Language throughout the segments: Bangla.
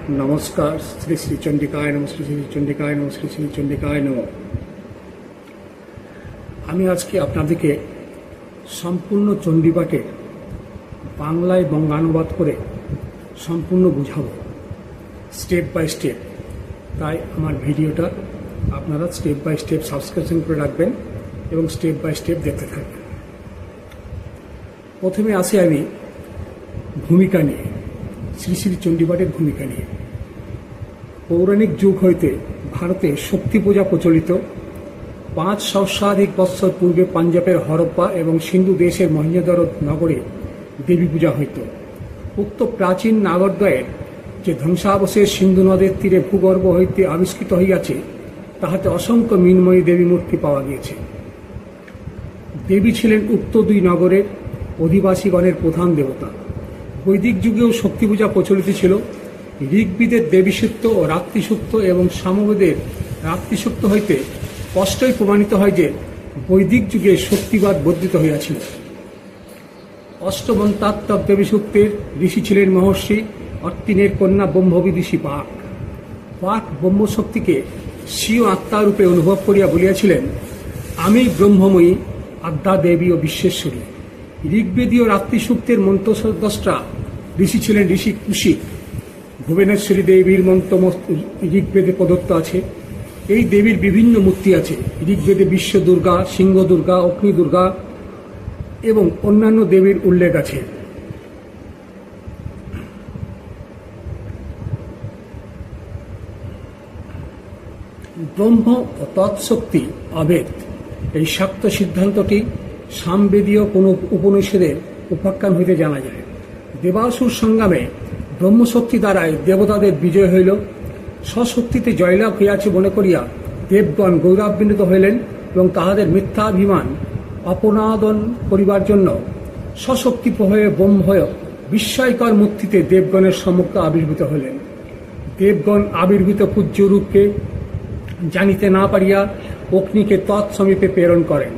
নমস্কার। শ্রী শ্রী চণ্ডিকায় নম, শ্রী শ্রী চণ্ডিকায় নম, শ্রী শ্রী চণ্ডিকায় নম। আমি আজকে আপনাদেরকে সম্পূর্ণ চণ্ডীপাঠের বাংলায় বঙ্গানুবাদ করে সম্পূর্ণ বুঝাবো, স্টেপ বাই স্টেপ। তাই আমার ভিডিওটা আপনারা স্টেপ বাই স্টেপ সাবস্ক্রিপশন করে রাখবেন এবং স্টেপ বাই স্টেপ দেখতে থাকবেন। প্রথমে আসি আমি ভূমিকা নিয়ে, শ্রী শ্রী চণ্ডীপাঠের ভূমিকা নিয়ে। পৌরাণিক যুগ হইতে ভারতে শক্তি পূজা প্রচলিত। 5 সহস্রাধিক বৎসর পূর্বে পাঞ্জাবের হরপ্পা এবং সিন্ধু দেশের মহেঞ্জোদারো নগরে দেবী পূজা হইত। উক্ত প্রাচীন নাগরদ্বয়ের যে ধ্বংসাবশেষ সিন্ধু নদের তীরে ভূগর্ভ হইতে আবিষ্কৃত হইয়াছে, তাহাতে অসংখ্য মৃন্ময়ী দেবী মূর্তি পাওয়া গিয়েছে। দেবী ছিলেন উক্ত দুই নগরের অধিবাসীগণের প্রধান দেবতা। বৈদিক যুগেও শক্তি পূজা প্রচলিত ছিল। ঋগ্বেদের দেবীসূক্ত ও রাত্রিসূক্ত এবং সামবেদের রাত্রিসূক্ত হইতে স্পষ্টই প্রমাণিত হয় যে বৈদিক যুগে শক্তিবাদ বর্ধিত হইয়াছিল। অষ্টমন্তাত্মক দেবীসূক্তের ঋষি ছিলেন মহর্ষি অর্তিনের কন্যা ব্রহ্মবী ঋষি পাক। পাক ব্রহ্মশক্তিকে স্বীয় আত্মারূপে অনুভব করিয়া বলিয়াছিলেন, আমি ব্রহ্মময়ী, আদ্যা দেবী ও বিশ্বেশ্বরী। ঋগ্বেদীয় রাত্রিসূক্তের মন্ত্রদ্রষ্টা ঋষি ছিলেন ঋষি কুশিক। ভুবনেশ্বরী দেবীর মন্ত্র ঋগ্বেদে প্রদত্ত আছে। এই দেবীর বিভিন্ন মূর্তি আছে। ঋগ্বেদে বিশ্ব দুর্গা, সিংহ দুর্গা, অগ্নি দুর্গা এবং অন্যান্য দেবীর উল্লেখ আছে। ব্রহ্ম ও তৎশক্তি অভেদ, এই শাক্ত সিদ্ধান্তটি সামবেদীয় কোন উপনিষদের উপাখ্যান হইতে জানা যায়। দেবাসুর সংগ্রামে ব্রহ্মশক্তি দ্বারাই দেবতাদের বিজয় হইল। স্বশক্তিতে জয়লাভ হইয়াছে মনে করিয়া দেবগণ গৌরবান্বিত হইলেন এবং তাহাদের মিথ্যাভিমান অপনাদন করিবার জন্য স্বশক্তি প্রভয়ে ব্রহ্ময় বিস্ময়কর মূর্তিতে দেবগণের সম্মুখে আবির্ভূত হইলেন। দেবগণ আবির্ভূত পূজ্য রূপকে জানিতে না পারিয়া অগ্নিকে তৎসমীপে প্রেরণ করেন।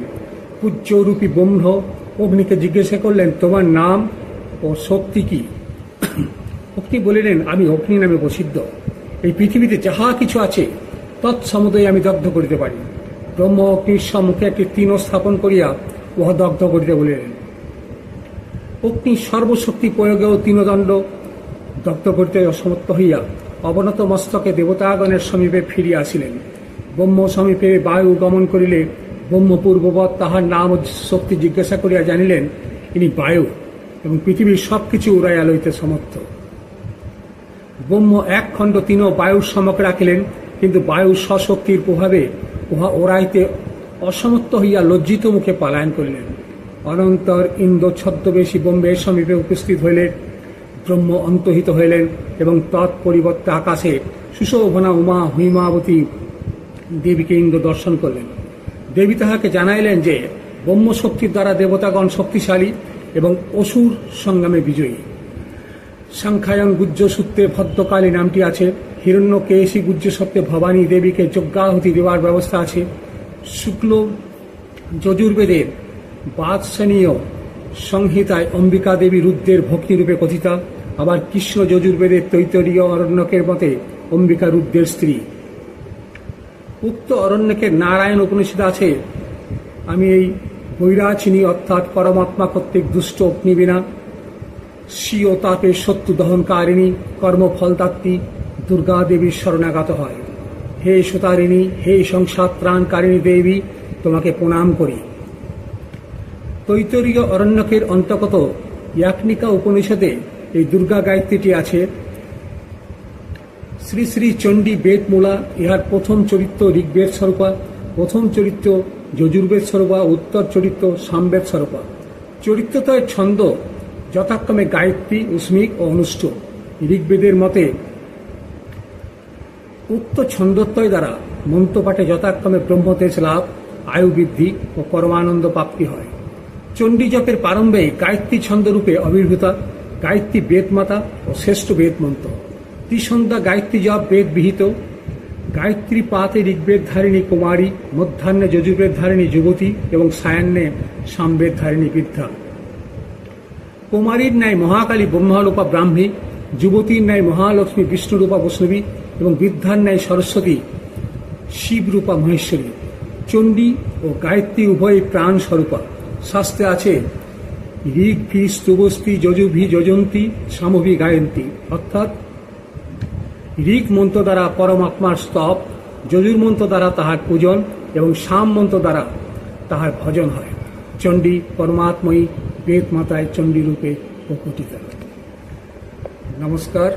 পূজ্যরূপী ব্রহ্ম অগ্নিকে জিজ্ঞাসা করলেন, তোমার নাম ও শক্তি কি? অগ্নি বলিলেন, আমি অগ্নি নামে প্রসিদ্ধ। এই পৃথিবীতে যাহা কিছু আছে তৎসমুদয় আমি দগ্ধ করিতে পারি। ব্রহ্ম অগ্নির সম্মুখে একটি তৃণ স্থাপন করিয়া উহা দগ্ধ করিতে বলিলেন। অগ্নি সর্বশক্তি প্রয়োগেও তৃণদণ্ড দগ্ধ করিতে অসমর্থ হইয়া অবনত মস্তকে দেবতাগণের সমীপে ফিরিয়া আসিলেন। ব্রহ্ম সমীপে বায়ু গমন করিলে ব্রহ্মপূর্ববৎ তাহার নাম ও শক্তি জিজ্ঞাসা করিয়া জানিলেন, ইনি বায়ু এবং পৃথিবীর সবকিছু উড়াইয়া লইতে সমর্থ। ব্রহ্ম এক খণ্ড তৃণ বায়ুর সমক্ষে রাখিলেন, কিন্তু বায়ু স্বশক্তির প্রভাবে উহা ওড়াইতে অসমর্থ হইয়া লজ্জিত মুখে পলায়ন করিলেন। অনন্তর ইন্দ্র ছদ্মবেশী ব্রহ্মের সমীপে উপস্থিত হইলেন। ব্রহ্ম অন্তহিত হইলেন এবং তৎপরিবর্তে আকাশে সুশোভনা উমা হৈমাবতী দেবীকে ইন্দ্র দর্শন করলেন। দেবী তাহাকে জানাইলেন যে ব্রহ্মশক্তির দ্বারা দেবতাগণ শক্তিশালী এবং অসুর সংগ্রামে বিজয়ী। সাংখ্যায়ন গুজ্জ সূত্রে ভদ্রকালী নামটি আছে। হিরণ্যকেশী গুজ্জ সূত্রে ভবানী দেবীকে যজ্ঞাহুতি দেওয়ার ব্যবস্থা আছে। শুক্ল যজুর্বেদের বাদশানীয় সংহিতায় অম্বিকা দেবী রুদ্রের ভক্তিরূপে কথিতা। আবার কৃষ্ণ যজুর্বেদের তৈতরীয় অরণ্যকের মতে অম্বিকা রুদ্রের স্ত্রী। উক্ত অরণ্যকের নারায়ণ উপনিষদ আছে, আমি এই বৈরাচিনী অর্থাৎ পরমাত্মা কর্তৃক দুষ্ট অগ্নিবীণা, স্বীয় তাপে শত্রু দহনকারিণী, কর্মফলদাত্রী দুর্গা দেবীর শরণাগত হয়। হে সুতারিণী, হে সংসার ত্রাণকারিণী দেবী, তোমাকে প্রণাম করি। তৈতরীয় অরণ্যকের অন্তর্গত ইয়াজ্ঞিকা উপনিষদে এই দুর্গা গায়ত্রীটি আছে। শ্রী শ্রী চণ্ডী বেদমূলা, ইহার প্রথম চরিত্র ঋগ্বেদ স্বরূপা, প্রথম চরিত্র যজুর্বেদ স্বরূপা, উত্তর চরিত্র সামবেদ স্বরূপা। চরিত্রতয় ছন্দ যথাক্রমে গায়ত্রী, উষ্মিক ও অনুষ্ঠ। ঋগ্বেদের মতে উক্ত ছন্দত্বয় দ্বারা মন্ত্রপাঠে যথাক্রমে ব্রহ্মতেজ লাভ, আয়ু বৃদ্ধি ও পরমানন্দ প্রাপ্তি হয়। চণ্ডী জপের প্রারম্ভে গায়ত্রী ছন্দরূপে আবির্ভূতা। গায়ত্রী বেদমাতা ও শ্রেষ্ঠ বেদ মন্ত্র। ত্রিসন্ধ্যা গায়ত্রী জপ বেদ বিহিত। গায়ত্রী পাতে ঋগ্বেদ ধারিণী কুমারী, মধ্যাহ্নে যজুর্বেদ ধারিণী যুবতী এবং সায়াহ্নে সামবেদ ধারিণী বৃদ্ধা। কুমারীর ন্যায় মহাকালী ব্রহ্মলোপা ব্রাহ্মী যুবতীর ন্যায় মহালক্ষ্মী বিষ্ণুরূপা বৈষ্ণবী এবং বৃদ্ধার ন্যায় সরস্বতী শিবরূপা মহেশ্বরী। চণ্ডী ও গায়ত্রী উভয় প্রাণ স্বরূপা। শাস্ত্রে আছে ঋগ ভি স্তুবস্তি যজুভি যজন্তী সামভি গায়ন্তী, অর্থাৎ ঋগ মন্ত্র দ্বারা পরমাত্মার স্তব, যজুর মন্ত্র দ্বারা তাহার পূজন এবং সাম মন্ত্র দ্বারা তাহার ভজন হয়। চণ্ডী পরমাত্ময়ী বেদ মাতায় চণ্ডী রূপে প্রকটিতা। নমস্কার,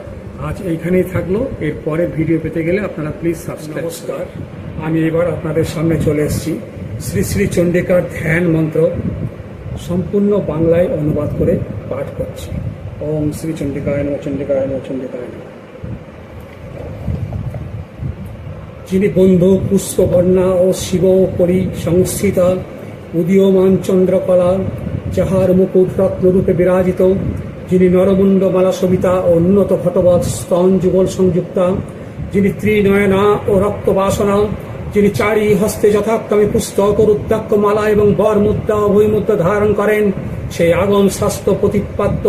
আজ এইখানেই থাকলো। এর পরের ভিডিও পেতে গেলে আপনারা প্লিজ সাবস্ক্রাইব। নমস্কার, আমি এবার আপনাদের সামনে চলে এসেছি শ্রী শ্রী চণ্ডিকার ধ্যান মন্ত্র সম্পূর্ণ বাংলায় অনুবাদ করে পাঠ করছি। ওম শ্রী চণ্ডিকায় নমঃ, চণ্ডিকায় নমঃ, চণ্ডিকায় নমঃ। যিনি বন্ধু পুষ্পবর্ণা ও শিব পরি সংস্থিতা উদীয়মান চন্দ্রকলা, যাহার মুকুট রত্নরূপে বিরাজিত, যিনি নরমুণ্ড মালা সবিতা ও উন্নত ভটবৎ স্তন যুগল সংযুক্তা, যিনি ত্রিনয়না ও রক্তবাসনা, যিনি চারি হস্তে যথাক্রমে পুস্তক ও রুদ্রাক্ষ মালা এবং বর মুদ্রা ও ভূমিমুদ্রা ধারণ করেন, সেই আগম শাস্ত্র প্রতিপাদ্য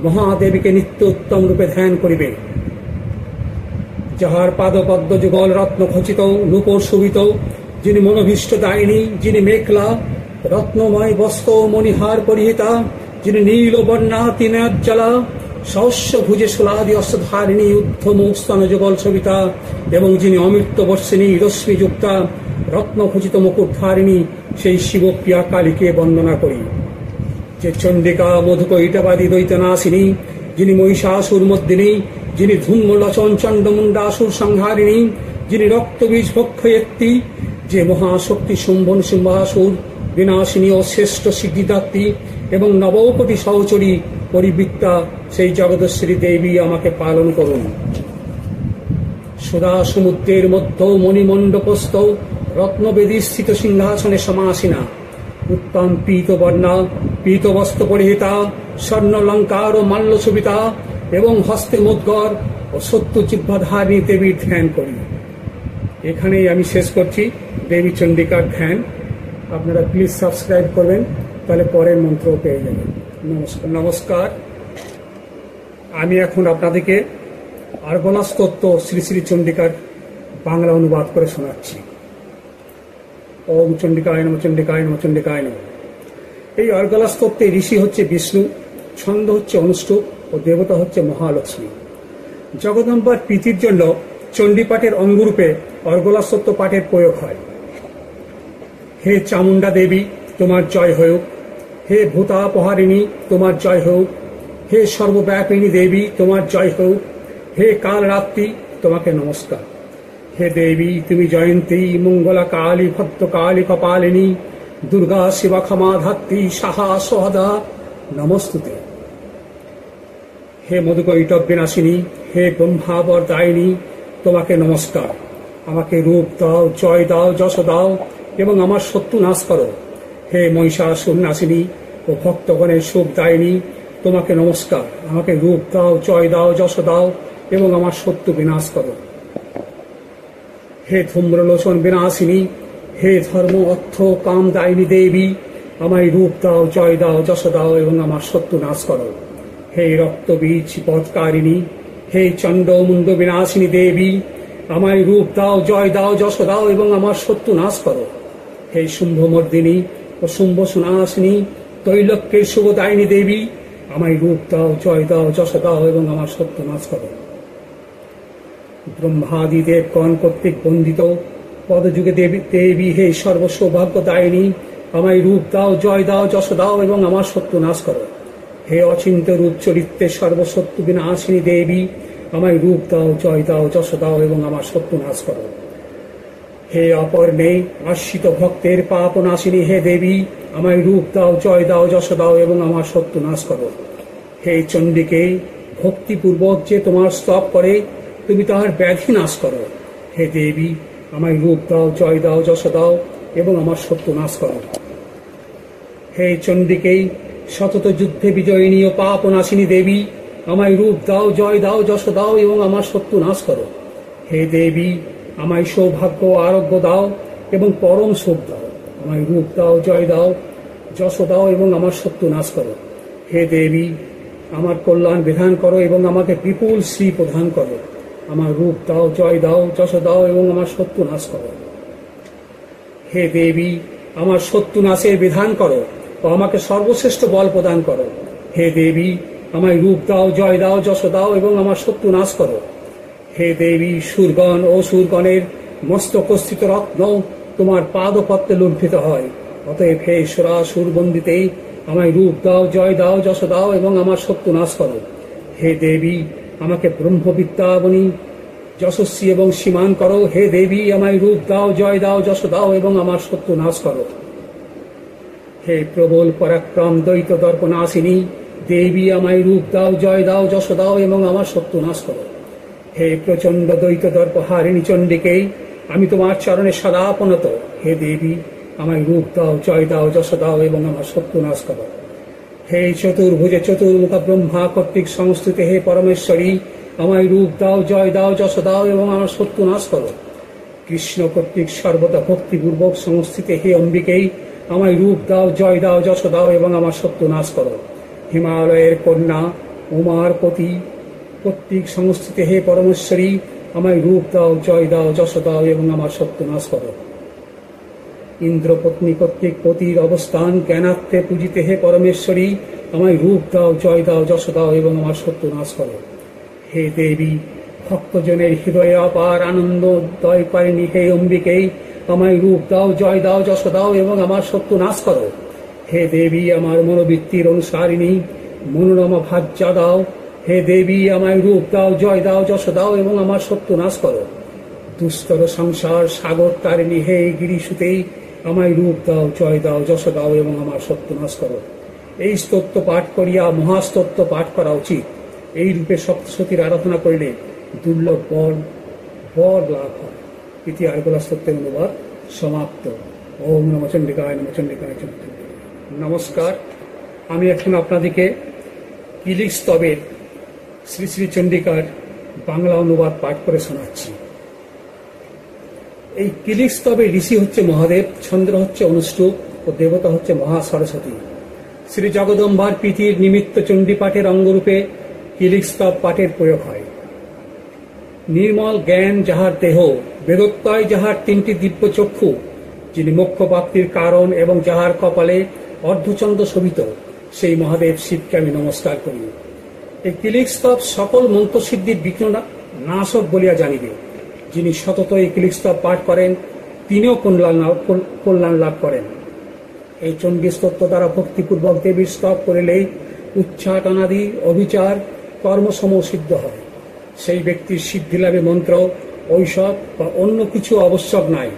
মহাদেবীকে নিত্য উত্তম রূপে ধ্যান করিবে। যাহার পাদপদ্ম যুগল রত্ন খচিত নূপুর শোভিত, যিনি মনোভীষ্ট দায়িনী, যিনি মেখলা রত্নময় বস্ত্র মণিহার পরিহিতা, যিনি নীল বর্ণা তিনাজ্জলা সহস্য ভুজে সোলাদি অশ্বধারিণী ঊর্ধ্বম স্তন যুগল সবিতা, এবং যিনি অমৃত বর্ষিণী রশ্মিযুক্তা রত্নখচিত মুকুটধারিণী, সেই শিবপ্রিয়া কালীকে বন্দনা করি। যে চণ্ডিকা মধুকৈটবাদী দৈতনাশিনী, যিনি মহিষাসুর মর্দিনী, যিনি ধূম্রলোচন চণ্ডমুণ্ডাসুর সংহারিণী, যিনি রক্তবীজ ভক্ষয়েত্রী, যে মহাশক্তি শুম্ভন সিংহাসুর বিনাশিনী ও শ্রেষ্ঠ সিদ্ধিদাত্রী এবং নবকোটি সহচরী পরিবৃত্তা, সেই জগদশ্বরী দেবী আমাকে পালন করুন। সুধা সমুদ্রের মধ্য মণিমণ্ডপস্থ রত্নবেদী স্থিত সিংহাসনে সমাসীনা, উত্তম পীতবর্ণা পীতবস্ত্র পরিহিতা, স্বর্ণলঙ্কার ও মাল্যশোভিতা এবং হস্তে মুদ্গর ও সত্য জিহ্বাধারিণী দেবীর ধ্যান করি। এখানেই আমি শেষ করছি দেবী চণ্ডিকার ধ্যান। আপনারা প্লিজ সাবস্ক্রাইব করবেন, তাহলে পরের মন্ত্র পেয়ে যাবেন। নমস্কার। নমস্কার, আমি এখন আপনাদেরকে অর্গলা স্তোত্র শ্রী শ্রী চণ্ডিকার বাংলা অনুবাদ করে শোনাচ্ছি। ওম চণ্ডিকায় নমঃ, চণ্ডিকায় নমঃ, চণ্ডিকায় নমঃ। এই অর্গলা স্তোত্রে ঋষি হচ্ছে বিষ্ণু, ছন্দ হচ্ছে অনুষ্ঠুপ ও দেবতা হচ্ছে মহালক্ষ্মী। জগদম্বার প্রীতির জন্য চণ্ডীপাঠের অঙ্গরূপে অর্গলা স্তোত্র পাঠের প্রয়োগ হয়। হে চামুণ্ডা দেবী, তোমার জয় হোক। হে ভূতাপহারিণী, তোমার জয় হোক। হে সর্বব্যাপিনী দেবী, তোমার জয় হোক। হে কালরাত্রি, তোমাকে নমস্কার। হে দেবী, তুমি জয়ন্তী মঙ্গলা কালী ভদ্রকালী কপালিনী দুর্গা শিবা ক্ষমা ধাত্রী সাহা সহদা নমস্তুতে। হে মধুকৈটব বিনাশিনী, হে ব্রহ্মাবর দায়িনী, তোমাকে নমস্কার। আমাকে রূপ দাও, জয় দাও, যশ দাও এবং আমার শত্রু নাশ করো। হে মহিষাসুর নাশিনী ও ভক্তগণের সুখ দায়িনী, তোমাকে নমস্কার। আমাকে রূপ দাও, জয় দাও, যশ দাও এবং আমার শত্রু বিনাশ করো। হে ধূম্রলোচন বিনাশিনী, হে ধর্ম অর্থ কাম দায়িনী দেবী, আমায় রূপ দাও, জয় দাও, যশ দাও এবং আমার শত্রু নাশ করো। হে রক্তবীজ পদকারিণী, হে চণ্ডমুণ্ড বিনাশিনী দেবী, আমায় রূপ দাও, জয় দাও, যশ দাও এবং আমার শত্রু নাশ করো। হে শুম্ভমর্দিনী ও শুম্ভ সুনাশিনী তৈলক্যের শুভদায়িনী দেবী, আমায় রূপ দাও, জয় দাও, যশ দাও এবং আমার শত্রু নাশ করো। ব্রহ্মাদি দেবগণ কর্তৃক বন্দিত পদযুগে দেবী, হে সর্বসৌভাগ্য দায়িনী, আমায় রূপ দাও, জয় দাও, যশ দাও এবং আমার শত্রু নাশ করো। হে অচিন্ত রূপ চরিত্রের সর্বশত্রু বিনাশিনী দেবী, আমায় রূপ দাও, জয় দাও, যশ দাও এবং আমার শত্রু নাশ করো। হে অপর্ণে আশ্রিত ভক্তের পাপ নাশিনী হে দেবী, আমায় রূপ দাও, জয় দাও, যশ দাও এবং আমার শত্রু নাশ করো। হে চণ্ডীকে ভক্তিপূর্বক যে তোমার স্তব করে, তুমি তাহার ব্যাধি নাশ করো। হে দেবী, আমায় রূপ দাও, জয় দাও, যশ দাও এবং আমার শত্রু নাশ করো। হে চণ্ডীকে সতত যুদ্ধে বিজয়িনী ও পাপ নাশিনী দেবী, আমায় রূপ দাও, জয় দাও, যশ দাও এবং আমার শত্রু নাশ করো। হে দেবী, আমায় সৌভাগ্য আরোগ্য দাও এবং পরম সুখ দাও। আমায় রূপ দাও, জয় দাও, যশ দাও এবং আমার শত্রু নাশ করো। হে দেবী, আমার কল্যাণ বিধান করো এবং আমাকে বিপুল শ্রী প্রদান করো। আমার রূপ দাও, জয় দাও, যশ দাও এবং আমার শত্রু নাশ করো। হে দেবী, আমার শত্রু নাশের বিধান করো ও আমাকে সর্বশ্রেষ্ঠ বল প্রদান করো। হে দেবী, আমায় রূপ দাও, জয় দাও, যশ দাও এবং আমার শত্রু নাশ করো। হে দেবী, সুরগণ ও সুরগণের মস্তকস্থিত রত্ন তোমার পাদপত্রে লুণ্ঠিত হয়। অতএব হে ঈশ্বরা, সুরবন্দিতে আমায় রূপ দাও, জয় দাও, যশ দাও এবং আমার শত্রু নাশ করো। হে দেবী, আমাকে ব্রহ্মবিদ্যাবনী যশস্বী এবং সীমান করো। হে দেবী, আমায় রূপ দাও, জয় দাও, যশ দাও এবং আমার শত্রু নাশ করো। হে প্রবল পরাক্রম দ্বৈত দর্পনাশিনী দেবী, আমায় রূপ দাও, জয় দাও, যশ দাও এবং আমার শত্রু নাশ করো। হে প্রচণ্ড দ্বৈত দর্পহারিণী চণ্ডিকে, আমি তোমার চরণে সদা আপনত। হে দেবী, আমায় রূপ দাও, জয় দাও, যশ দাও এবং আমার শত্রু নাশ করো। হে চতুর্ভুজে চতুর্মুখা ব্রহ্মা কর্তৃক সংস্থিত হে পরমেশ্বরী, আমায় রূপ দাও, জয় দাও, যশ দাও এবং আমার শত্রু নাশ করো। কৃষ্ণ কর্তৃক সর্বদা ভক্তিপূর্বক সংস্থিত হে অম্বিকেই, আমায় রূপ দাও, জয় দাও, যশ দাও এবং আমার শত্রু নাশ করো। হিমালয়ের কন্যা উমার পতি কর্তৃক সংস্থিত হে পরমেশ্বরী, আমায় রূপ দাও, জয় দাও, যশ দাও এবং আমার শত্রু নাশ করো। ইন্দ্রপত্নী কর্তৃক পতির অবস্থান জ্ঞানাত্মে পূজিতে হে পরমেশ্বরী, আমায় রূপ দাও, জয় দাও, যশ দাও এবং আমার শত্রু নাশ করো। হে দেবী, ভক্তজনের হৃদয়ে অপার আনন্দ দয় করেনি হে অম্বিকেই, আমায় রূপ দাও, জয় দাও, যশ দাও এবং আমার শত্রু নাশ করো। হে দেবী, আমার মনোবৃত্তির অনুসারিণী মনোরমা ভাজ্যা দাও। হে দেবী, আমায় রূপ দাও, জয় দাও, যশ দাও এবং আমার শত্রু নাশ করো। দুস্তর সংসার সাগর তারিণী হে গিরিসুতেই, আমায় রূপ দাও, জয় দাও, যশ দাও এবং আমার শত্রু নাশ করো। এই স্তোত্র পাঠ করিয়া মহাস্তোত্র পাঠ করা উচিত। এই রূপে সপ্তশতীর আরাধনা করিলে দুর্লভ বর লাভ হয়। ইতি আরগোলা স্তোত্রের অনুবাদ সমাপ্ত। ওম নমঃ চণ্ডিকায় নমঃ চণ্ডিকায় চণ্ডিকায়। নমস্কার, আমি এখন আপনাদেরকে কিলিক স্তবের শ্রী শ্রী চণ্ডিকার বাংলা অনুবাদ পাঠ করে শোনাচ্ছি। এই কিলিক স্তবে ঋষি হচ্ছে মহাদেব, চন্দ্র হচ্ছে অনুষ্টুপ ও দেবতা হচ্ছে মহা সরস্বতী। শ্রী জগদম্বার প্রীতির নিমিত্ত চণ্ডী পাঠের অঙ্গরূপে কিলিক স্তব পাঠের প্রয়োগ হয়। নির্মল জ্ঞান যাহার দেহ, বেদোত্তয় যাহার তিনটি দিব্য চক্ষু, যিনি মোক্ষ প্রাপ্তির কারণ এবং যাহার কপালে অর্ধচন্দ্র শোভিত, সেই মহাদেব শিবকে আমি নমস্কার করি। এই কিলিক স্তব সকল মন্ত্রসিদ্ধির বিঘ্ন নাশক বলিয়া জানিবে। যিনি সতত এই কিলিক স্তব পাঠ করেন, তিনিও কল্যাণ লাভ করেন। এই চণ্ডী স্তোত্র দ্বারা ভক্তিপূর্বক দেবীর স্তব করিলেই উচ্চাটনাদি অভিচার কর্মসমূহ সিদ্ধ হয়। সেই ব্যক্তির সিদ্ধি লাভে মন্ত্র, ঔষধ বা অন্য কিছু আবশ্যক নাই।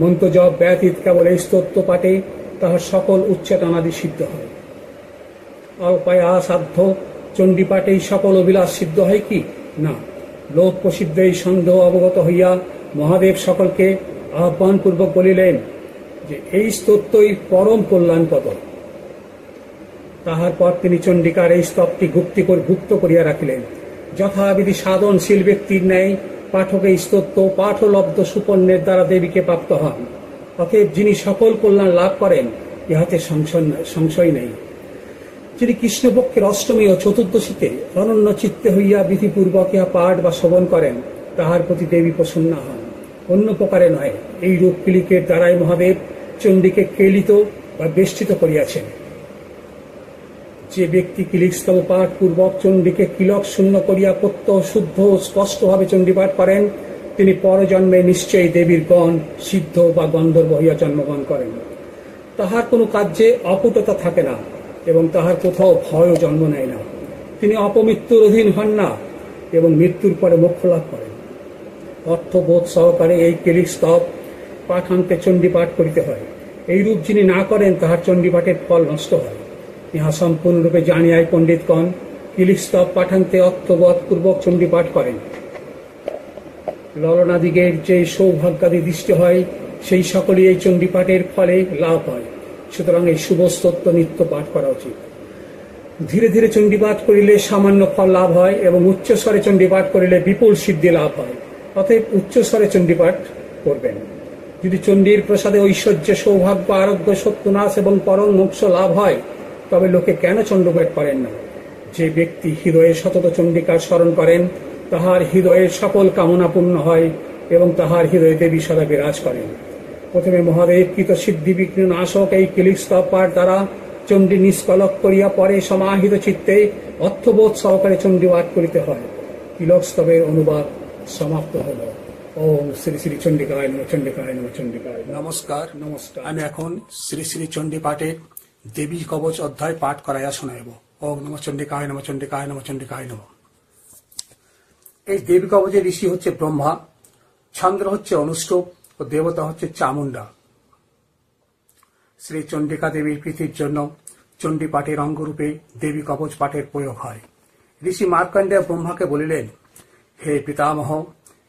মন্ত্র জপ ব্যতীত কেবল এই স্তোত্র পাঠে তাহার সকল উচ্চাটনাদি সিদ্ধ হয়। অল্পায়া সাধ্য চণ্ডী পাঠেই সকল অভিলাষ সিদ্ধ হয় কি? না। লোক প্রসিদ্ধ এই সন্দেহ অবগত হইয়া মহাদেব সকলকে আহ্বানপূর্বক বলিলেন যে এই স্তোত্রই পরম কল্যাণপদ। তাহার পর তিনি চণ্ডিকার এই স্তবটি গুপ্ত করিয়া রাখিলেন। যথাবিধি সাধনশীল ব্যক্তির ন্যায় পাঠক এই স্তোত্র পাঠলব্ধ সুপর্ণের দ্বারা দেবীকে প্রাপ্ত হন। অতএব যিনি সকল কল্যাণ লাভ করেন, ইহাতে সংশয় নেই। যিনি কৃষ্ণপক্ষের অষ্টমী ও চতুর্দশীতে অনন্য চিত্তে হইয়া বিধিপূর্বক ইহা পাঠ বা শ্রবণ করেন, তাহার প্রতি দেবী প্রসন্ন হন, অন্য প্রকারে নয়। এই রূপ কিলিকের দ্বারাই মহাদেব চণ্ডীকে কেলিত বা বেষ্টিত করিয়াছেন। যে ব্যক্তি কিলিক স্তব পাঠ পূর্বক চণ্ডীকে কিলক শূন্য করিয়া প্রত্যহ শুদ্ধ ও স্পষ্টভাবে চণ্ডী পাঠ করেন, তিনি পরজন্মে নিশ্চয়ই দেবীর গণ সিদ্ধ বা গন্ধর্ব হইয়া জন্মগ্রহণ করেন। তাহার কোনো কার্যে অপুটতা থাকে না এবং তাহার কোথাও ভয়ও জন্ম নেয় না। তিনি অপমৃত্যুর অধীন হন না এবং মৃত্যুর পরে মোক্ষ লাভ করেন। অর্থবোধ সহকারে এই কিলিক স্তব পাঠান্তে চণ্ডী পাঠ করিতে হয়। এই রূপ যিনি না করেন, তাহার চণ্ডী পাঠের ফল নষ্ট হয়। ইহা সম্পূর্ণরূপে জানিয়াই পণ্ডিতগণ কিলিক স্তব পাঠান্তে অর্থবোধ পূর্বক চণ্ডী পাঠ করেন। ললনাদিগের যে সৌভাগ্যাদি দৃষ্টি হয়, সেই সকলেই এই চণ্ডী পাঠের ফলে লাভ হয়। সুতরাং এই শুভ স্তোত্র নিত্য পাঠ করা উচিত। ধীরে ধীরে চণ্ডী পাঠ করিলে সামান্য ফল লাভ হয় এবং উচ্চস্বরে চণ্ডী পাঠ করিলে বিপুল সিদ্ধি লাভ হয়। অতএব উচ্চস্বরে চণ্ডী পাঠ করবেন। যদি চণ্ডীর প্রসাদে ঐশ্বর্য, সৌভাগ্য, আরোগ্য, সত্যনাশ এবং পরম মোক্ষ লাভ হয়, তবে লোকে কেন চণ্ডীপাঠ করেন না? যে ব্যক্তি হৃদয়ে সতত চণ্ডিকার স্মরণ করেন তাহার হৃদয়ের সকল কামনা পূর্ণ হয় এবং তাহার হৃদয়ে দেবী সদা বিরাজ করেন। প্রথমে মহাদেব কৃত সিদ্ধি বিঘ্ন নাশক এই কিলিক স্তব পাঠ দ্বারা চণ্ডী নিষ্কলক করিয়া পরে সমাহিত চিত্তে অর্থবোধ সহকারে চণ্ডী পাঠ করিতে হয়। তিলক স্তবের অনুবাদ সমাপ্ত হল। ওম শ্রী শ্রী চণ্ডিকায় নমঃ, চণ্ডিকায় নমঃ, চণ্ডিকায় নমঃ। নমস্কার নমস্কার। আমি এখন শ্রী শ্রী চণ্ডী পাঠের দেবী কবচ অধ্যায় পাঠ করাইয়া শোনাইব। ওম নমঃ চণ্ডিকায় নমঃ, চণ্ডিকায় নমঃ, চণ্ডিকায় নমঃ। এই দেবী কবচের ঋষি হচ্ছে ব্রহ্মা, চন্দ্র হচ্ছে অনুষ্টুপ ও দেবতা হচ্ছে চামুন্ডা। শ্রী চণ্ডিকা দেবীর প্রীতির জন্য চণ্ডী পাঠের অঙ্গরূপে দেবী কবচ পাঠের প্রয়োগ হয়। ঋষি মার্কণ্ডেয় ব্রহ্মাকে বলিলেন, হে পিতামহ,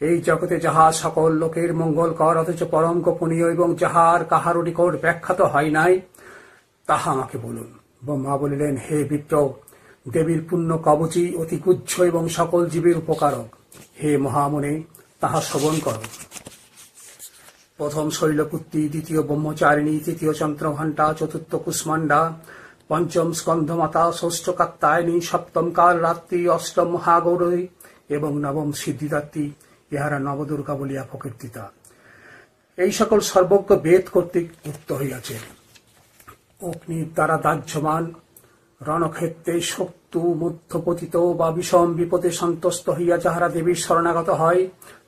এই জগতে যাহা সকল লোকের মঙ্গলকর অথচ পরম গোপনীয় এবং যাহার কাহারও নিকট ব্যাখ্যাত হয় নাই তাহা আমাকে বলুন। ব্রহ্মা বলিলেন, হে বিপ্র, দেবীর পুণ্য কবচই অতি গুহ্য এবং সকল জীবের উপকারক। হে মহামুনে, তাহা শ্রবণ কর। প্রথম শৈলপুত্রী, দ্বিতীয় ব্রহ্মচারিণী, তৃতীয় চন্দ্রঘণ্টা, চতুর্থ কুষ্মান্ডা, পঞ্চম স্কন্ধমাতা, ষষ্ঠ কাত্যায়নী, সপ্তম কাল রাত্রি, অষ্টম মহাগৌরী এবং নবম সিদ্ধিদাত্রী, ইহারা নবদুর্গা বলিয়া প্রকীর্তিতা। এই সকল সর্বজ্ঞ বেদ কর্তৃক উক্ত হইয়াছে। অগ্নির দ্বারা দাহ্যমান রণক্ষেত্রে শক্তু মধ্যপতিত বা বিষম বিপদে সন্তুষ্ট হইয়া যাহারা দেবীর শরণাগত হয়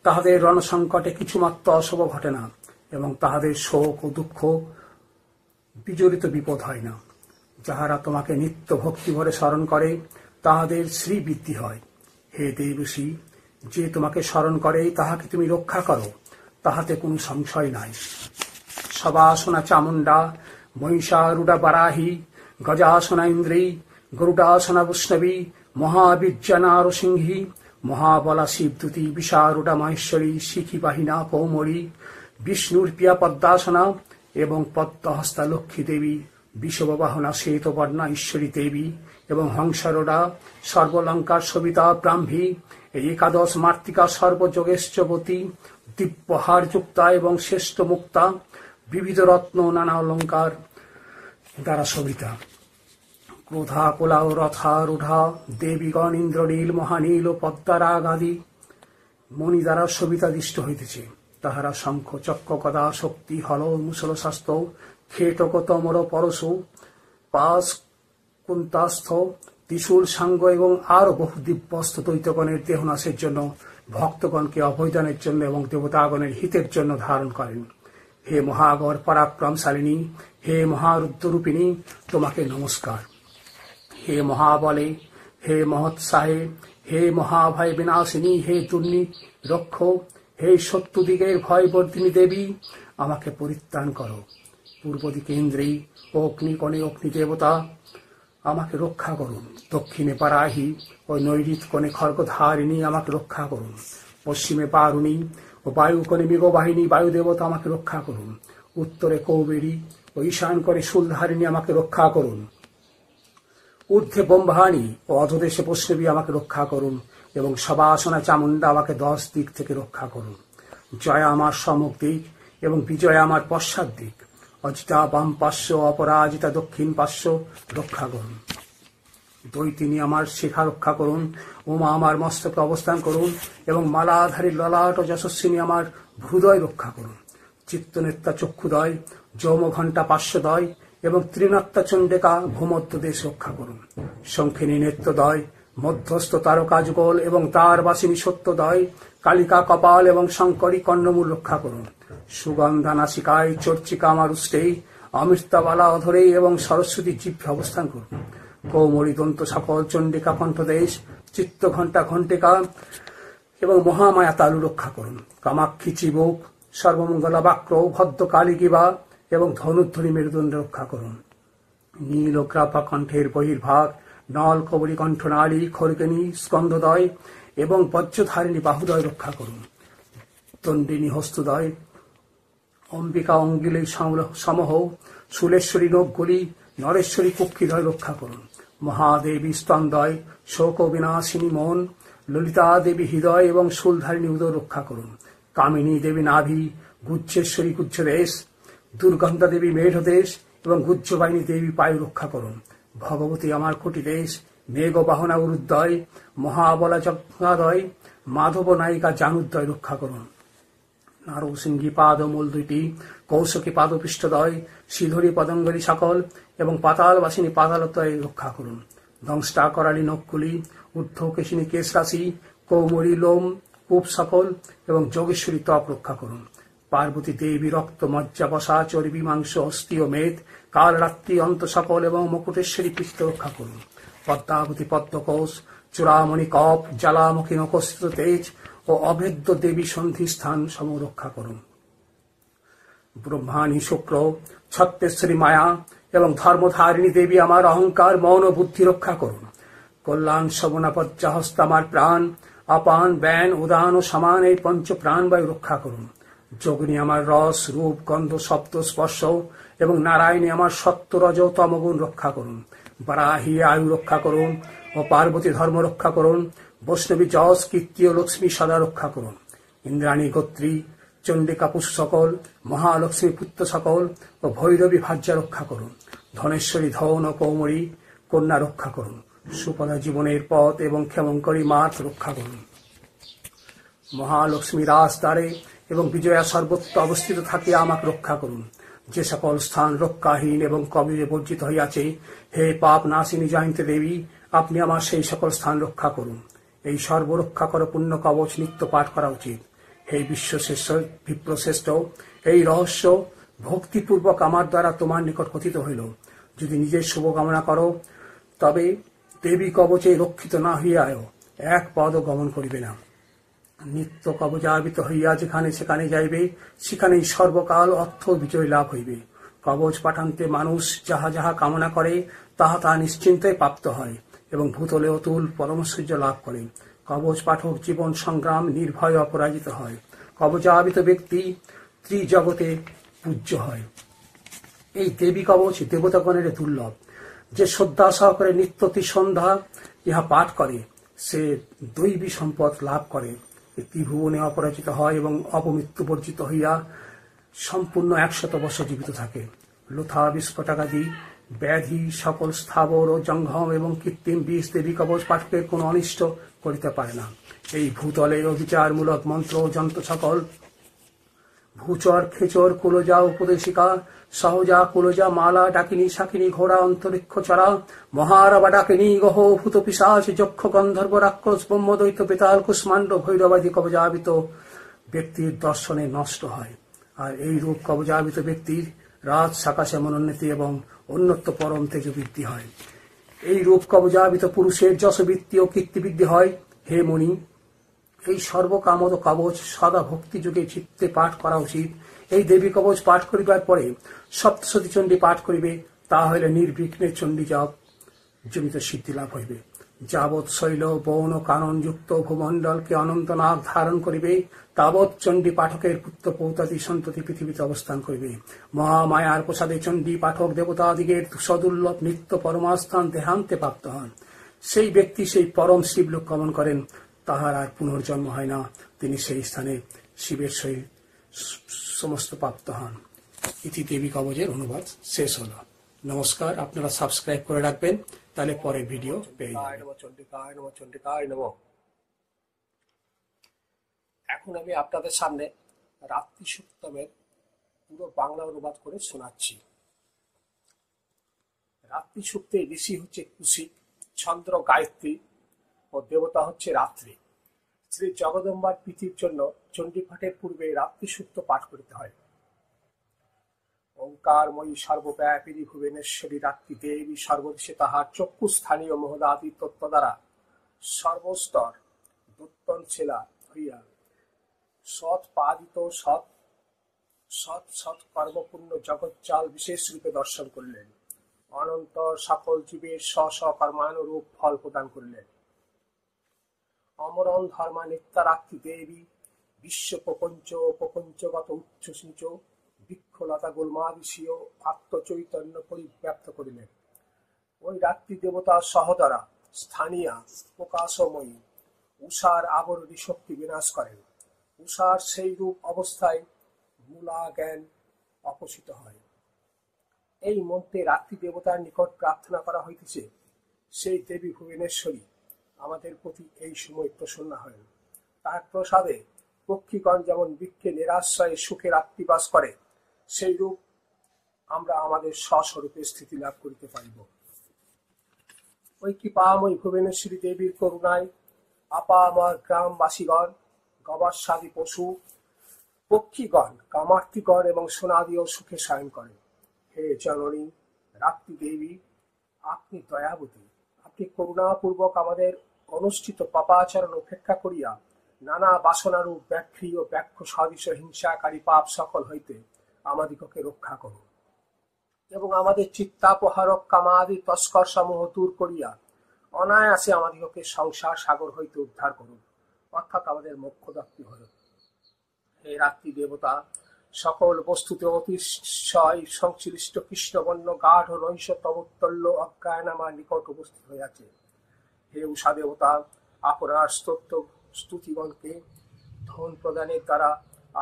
তাহাদের রণসংকটে কিছুমাত্র অশুভ ঘটে না এবং তাহাদের শোক ও দুঃখ বিজড়িত বিপদ হয় না। যাহারা তোমাকে নিত্য ভক্তিভরে স্মরণ করে তাহাদের শ্রীবৃদ্ধি হয়। হে দেবর্ষি, যে তোমাকে স্মরণ করে তাহাকে তুমি রক্ষা করো, তাহাতে কোনো সংশয় নাই। সবাসনা চামুন্ডা, মহিষারূঢ়া বারাহী, গজাসনা ইন্দ্রী, গরুডাসনা বৈষ্ণবী, মহাবীর্যা নারসিংহী, মহাবলা শিবদূতী, বিশারূঢ়া মহেশ্বরী, শিখী বাহিনা কৌমরী, বিষ্ণুর প্রিয়া পদ্মাসনা এবং পদ্মহস্তা লক্ষ্মী দেবী, বিষববাহনা শ্বেতবর্ণা ঈশ্বরী দেবী এবং হংসরোড়া সর্বলঙ্কার সবিতা ব্রাহ্মী, এই একাদশ মাতৃকা সর্বযোগেশ্বতী, দিব্যহার যুক্তা এবং শ্রেষ্ঠ মুক্তা, বিবিধ রত্ন নানা অলঙ্কার দ্বারা শোভিতা, ক্রোধা কোলাও রথা রূঢ়া দেবীগণ ইন্দ্রনীল মহানীল ও পদ্মারাগ আদি মণি দ্বারা শোভিতাদিষ্ট হইতেছে। তাহারা শঙ্খ চক্র গদা শক্তি হল মুসল শাস্ত্র খেটক তমর পরশু পাশ কুন্তাস্থ ত্রিশূল সাঙ্গ এবং আরো বহু দিব্যস্ত দৈত্যগণের দেহনাশের জন্য, ভক্তগণকে অভয়দানের জন্য এবং দেবতাগণের হিতের জন্য ধারণ করেন। হে মহাগর পরাক্রমশালিনী, হে মহারুদ্ররূপিণী, তোমাকে নমস্কার। হে মহাবলে, হে মহৎসাহে, হে মহাভয় বিনাশিনী, হে দুর্নি রক্ষ, হে শত্রুদিগের ভয়বর্ধিনী দেবী, আমাকে পরিত্রাণ করো। পূর্ব দিকে ইন্দ্রী ও অগ্নিকণে অগ্নিদেবতা, আমাকে রক্ষা করুন। দক্ষিণে বারাহী ও নৈরিত কোণে খড়গধারিণী, আমাকে রক্ষা করুন। পশ্চিমে পারুণী ও বায়ুকোণে মৃগবাহিনী বায়ুদেবতা, আমাকে রক্ষা করুন। উত্তরে কৌবেরী ও ঈশান করে শূলধারিণী, আমাকে রক্ষা করুন। ঊর্ধ্বে ব্রহ্মাণী ও অধদেশে বৈষ্ণবী, আমাকে রক্ষা করুন এবং সবাসনা চামুন্ডা, আমাকে 10 দিক থেকে রক্ষা করুন। জয়া আমার সম্মুখ দিক এবং বিজয়া আমার পশ্চাৎ দিক। অজিতা বাম পার্শ্ব, অপরাজিতা দক্ষিণ পার্শ্ব রক্ষা করুন। দৈতিনী আমার শিখা রক্ষা করুন। উমা আমার মস্তকে অবস্থান করুন এবং মালাধারী ললাট ও যশস্বিনী আমার হৃদয় রক্ষা করুন। চিত্তনেত্রা চক্ষুদয়, যৌমঘণ্টা পার্শ্বদয় এবং ত্রিনাত্তা চণ্ডিকা ভূমধ্য দেশ রক্ষা করুন। শঙ্খিনী নেত্রদয়, মধ্যস্থ তারকা যুগল এবং তার বাসিনী সত্যদয়, কালিকা কপাল এবং শঙ্করী কর্ণমূল রক্ষা করুন। সুগন্ধা নাসিকায়, চর্চিকা আমার উষ্টেই, অমৃতাবালা অধরেই এবং সরস্বতী জিভ্যে অবস্থান করুন। কৌমরী দন্ত সকল, চণ্ডিকা কণ্ঠদেশ, চিত্তঘণ্টা ঘণ্টিকা এবং মহামায়া তালু রক্ষা করুন। কামাক্ষী চিবুক, সর্বমঙ্গলা বাক্র, ভদ্র কালিকিবা এবং ধনুধ্বনি মেরুদণ্ড রক্ষা করুন। নীল গ্রাপা কণ্ঠের বহির্ভাগ, নল কবরী কণ্ঠনালী, খড়গিনী স্কন্ধদয় এবং বজ্রধারিণী বাহুদয় রক্ষা করুন। দণ্ডিনী হস্তদয়, অম্বিকা অঙ্গিলী সমহ, শুলেশ্বরী নখগুলি, নরেশ্বরী কুক্ষিদয় রক্ষা করুন। মহাদেবী স্তন্দয়, শোক বিনাশিনী মন, ললিতা দেবী হৃদয় এবং শূলধারিণী উদয় রক্ষা করুন। কামিনী দেবী নাভি, গুজ্জেশ্বরী গুজ্জদেশ, দুর্গন্ধা দেবী মেঢদেশ এবং গুজ্জবাহিনী দেবী পায়ু রক্ষা করুন। ভগবতী আমার কোটিদেশ মেঘবাহনা উরুদ্বয়, মহাবলা যজ্ঞাদয়, মাধব নায়িকা জানুদ্বয় রক্ষা করুন। নারসিংহী পাদ মূল দুইটি, কৌশকী পাদ পৃষ্ঠদয়, শ্রীধরী পদঙ্গলী সকল এবং পাতালবাসিনী পাতালদ্বয় রক্ষা করুন। দংষ্টা করালী নকুলি, ঊর্ধ্বকেশিনী কেশ রাশি, কৌমরী লোম কূপ সকল এবং যোগেশ্বরী ত্বক রক্ষা করুন। পার্বতী দেবী রক্ত মজ্জা বসা চর্বি মাংস অস্থি ও মেদ কাল রাত্রি অন্ত সকল এবং মুকুটেশ্বরী পৃষ্ঠ রক্ষা করুন। পদ্মাবতী পদ্মকোষ, চূড়ামণি কপ, জ্বালামুখী নকস্ত তেজ ও অভেদ্য দেবী সন্ধি স্থান সম রক্ষা করুন। ব্রহ্মাণী শুক্র, ছত্রেশ্বরী মায়া এবং ধর্মধারিণী দেবী আমার অহংকার মন ও বুদ্ধি রক্ষা করুন। কল্যাণ শবনাপজ্জা হস্ত আমার প্রাণ, আপান ব্যান উদান ও সমান এই পঞ্চ প্রাণবায়ু রক্ষা করুন। যোগিনী আমার রস রূপ গন্ধ শব্দ স্পর্শ এবং নারায়ণী আমার সত্য রজ তমগুণ রক্ষা করুন। বারাহী আয়ু রক্ষা করুন ও পার্বতী ধর্ম রক্ষা করুন। বৈষ্ণবী যশ কীর্তি ও লক্ষ্মী সদা রক্ষা করুন। ইন্দ্রাণী গোত্রী, চণ্ডিকা পুষ সকল, মহালক্ষ্মী পুত্র সকল ও ভৈরবী ভাজ্যা রক্ষা করুন। ধনেশ্বরী ধন ও কৌমরী কন্যা রক্ষা করুন। সুপদা জীবনের পথ এবং ক্ষেমঙ্করী মাত রক্ষা করুন। মহালক্ষ্মী রাজদ্বারে এবং বিজয়া সর্বত্র অবস্থিত থাকিয়া আমাকে রক্ষা করুন। যে সকল স্থান রক্ষাহীন এবং কবিরে বর্জিত হইয়াছে, হে পাপ নাশিনী জয়ন্তী দেবী, আপনি আমার সেই সকল স্থান রক্ষা করুন। এই সর্বরক্ষা কর পুণ্য কবচ নিত্য পাঠ করা উচিত। হে বিশ্বশ্রেষ্ঠ বিপ্রশ্রেষ্ঠ, এই রহস্য ভক্তিপূর্বক আমার দ্বারা তোমার নিকট কথিত হইল। যদি নিজের শুভকামনা করো, তবে দেবী কবচে রক্ষিত না হইয়াও এক পদও গমন করিবে না। নিত্য কবচাবিত হইয়া যেখানে সেখানে যাইবে, সেখানেই সর্বকাল অর্থ বিজয় লাভ হইবে। কবচ পাঠান্তে মানুষ যাহা যাহা কামনা করে, তাহা তা নিশ্চিন্তায় প্রাপ্ত হয় এবং ভূতলে অতুল পরমৈশ্বর্য লাভ করে। কবচ পাঠক জীবন সংগ্রাম নির্ভয় অপরাজিত হয়। কবচাবিত ব্যক্তি ত্রিজগতে পূজ্য হয়। এই দেবী কবচ দেবতাগণের দুর্লভ। যে শ্রদ্ধা সহকারে নিত্য সন্ধ্যা ইহা পাঠ করে, সে দৈবী সম্পদ লাভ করে, ত্রিভুবনে অপরাজিত হয় এবং অপমৃত্যু বর্জিত হইয়া সম্পূর্ণ 100 বছর জীবিত থাকে। লোথা বিস্ফোটকাদি ব্যাধি সকল স্থাবর ও জঙ্গম এবং কৃত্রিম বিষ দেবী কবচ পাঠকের কোন অনিষ্ট করিতে পারে না। এই ভূতলে অবিচারমূলক মন্ত্র যন্ত্র সকল ভূচর খেচর কুলজা উপদেশিকা সহজা কুলজা মালা ডাকিনী শাকিনী ঘোড়া অন্তরিক্ষ চড়া মহারবা ডাকিনী গহ ভূত পিশাচ যক্ষ গন্ধর্ব রাক্ষস ব্রহ্মদৈত্য বেতাল কুষ্মাণ্ড ভৈরবাদী কবজাবিত ব্যক্তির দর্শনে নষ্ট হয়। আর এই রূপ কবজাবিত ব্যক্তির রাজ সাকাশে মনোন্নতি এবং অন্যত্ব পরম তেজ বৃদ্ধি হয়। এই রূপ কবজাবিত পুরুষের যশবৃত্তি ও কীর্তিবৃদ্ধি হয়। হে মুনি, এই সর্বকামদ কবচ সদা ভক্তি যুগে চিত্তে পাঠ করা উচিত। এই দেবী কবচ পাঠ করিবার পরে সপ্তশতী চণ্ডী পাঠ করিবে, তা হইলে নির্বিঘ্নে চণ্ডী জপ জনিত সিদ্ধি লাভ হইবে। যাবৎ শৈল বন ও কানন যুক্ত ভূমণ্ডলকে অনন্ত নাগ ধারণ করিবে, তাবৎ চণ্ডী পাঠকের পুত্র পৌতাদি সন্ততি পৃথিবীতে অবস্থান করিবে। মহামায়ার প্রসাদে চণ্ডী পাঠক দেবতাদিগের সদুর্লভ নিত্য পরমাস্থান দেহান্তে প্রাপ্ত হন। সেই ব্যক্তি সেই পরম শিবলোক গমন করেন, তাহার আর পুনর্জন্ম হয় না। তিনি সেই স্থানে শিবের সহিত সমস্ত প্রাপ্ত হন। ইতি দেবী কবচের অনুবাদ শেষ হল। নমস্কার, আপনারা সাবস্ক্রাইব করে রাখবেন, তাহলে পরের ভিডিও পেয়ে যাবেন। এখন আমি আপনাদের সামনে রাত্রি সপ্তমের পুরো বাংলা অনুবাদ করে শোনাচ্ছি। রাত্রি সূক্তের ঋষি হচ্ছে কুশিক, চন্দ্র গায়ত্রী ও দেবতা হচ্ছে রাত্রি। শ্রী জগদম্বার প্রীতির জন্য চণ্ডীপাঠের পূর্বে রাত্রি সূক্ত পাঠ করতে হয়। ওঙ্কারময়ী সর্বব্যাপিনী ভুবনেশ্বরী রাত্রি দেবী সর্বদেশে তাহার চক্ষুস্থানীয় মহদাদি তত্ত্ব দ্বারা সর্বস্তর দুত্তনশীলা হইয়া সৎপাদিত সৎ সৎ সৎ কর্মপূর্ণ জগজ্জাল বিশেষ রূপে দর্শন করলেন। অনন্তর সকল জীবের স্ব কর্মানুরূপ ফল প্রদান করলেন। অমরণ ধর্মা নিত্যারাত্রি দেবী বিশ্ব প্রপঞ্চগত উচ্চ নিচ বৃক্ষলতা গোলমাদিশীয় আত্মচৈতন্য পরিব্যাপ্ত করিলেন। ওই রাত্রি দেবতা সহদরা স্থানীয় প্রকাশময়ী উষার আবরণী শক্তি বিনাশ করেন। উষার সেই রূপ অবস্থায় মূলা জ্ঞান অপসিত হয়। এই মন্ত্রে রাত্রি দেবতার নিকট প্রার্থনা করা হইতেছে, সেই দেবী ভুবনেশ্বরী আমাদের প্রতি এই সময় প্রসন্ন হন। তার প্রসাদে পক্ষীগণ যেমন বৃক্ষে নিরাশ্রয়ে সুখে রাত্রিবাস করে, সেই রূপ আমরা আমাদের স্বস্বরূপে স্থিতি লাভ করিতে পারিব। ওই কৃপাময়ী ভুবনেশ্বরী দেবীর করুণায় আপামর গ্রামবাসীগণ, গবাদি পশু, পক্ষীগণ, কামার্তিগণ এবং সোনাদিও সুখে শয়ন করে। হে জননী রাত্রি দেবী, আপনি দয়াবতী, আপনি করুণাপূর্বক আমাদের অনুষ্ঠিত পাপাচরণ উপেক্ষা করিয়া নানা বাসনারূপ ব্যাঘ্রী ও ব্যাঘ্র সদৃশ হিংসাকারী পাপ সকল হইতে আমাদিগকে রক্ষা করুন এবং আমাদের চিত্তাপহারক কামাদি তস্কর সমূহ দূর করিয়া অনায়াসে আমাদিগকে সংসার সাগর হইতে উদ্ধার করুন, অর্থাৎ আমাদের মোক্ষদাত্রী হইল। হে রাত্রি দেবতা, সকল বস্তুতে অতিশয় সংশ্লিষ্ট কৃষ্ণবর্ণ গাঢ় নৈশ তমোত্তল্য অজ্ঞান আমার নিকট উপস্থিত হইয়াছে। হে উষা দেবতা, আপনার স্তোত্র স্তুতিগণকে ধন প্রদানের দ্বারা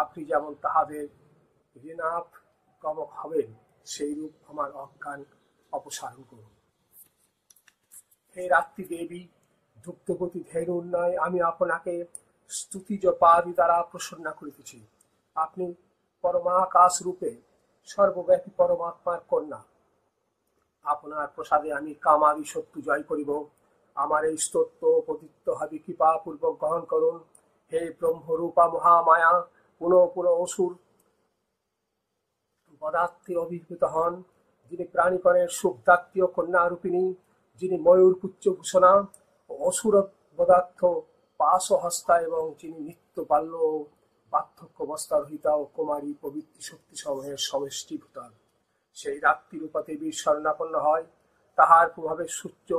আপনি যেমন তাহাদের ঋণাভ গমক হবেন, সেই রূপ আমার অজ্ঞান অপসারণ করুন। হে রাত্রি দেবী, দুগ্ধবতী ধেনু উন্নয় আমি আপনাকে স্তুতি জপাদি দ্বারা প্রসন্ন করিতেছি। আপনি পরমাকাশ রূপে সর্বব্যাপী পরমাত্মার কন্যা। আপনার প্রসাদে আমি কামাদি শত্রু জয় করিব। আমার এই স্তোত্র পতিত হবে কৃপাপূর্বক গ্রহণ করুন। হে ব্রহ্মরূপা মহামায়া, পুনঃ পুনঃ অসুর পদার্থে অভিভূত হন, যিনি প্রাণীকণের সুখদাত্রীয় কন্যারূপিণী, যিনি ময়ূর পুচ্ছভূষণা ও অসুর পদার্থ পাশহস্তা এবং যিনি নিত্য বাল্য ও বার্ধক্য অবস্থা রহিতা ও কুমারী প্রবৃত্তি শক্তি সমূহের সমষ্টিভূতা। সেই রাত্রিরূপা দেবীর শরণাপন্ন হয়, তাহার প্রভাবে সূর্য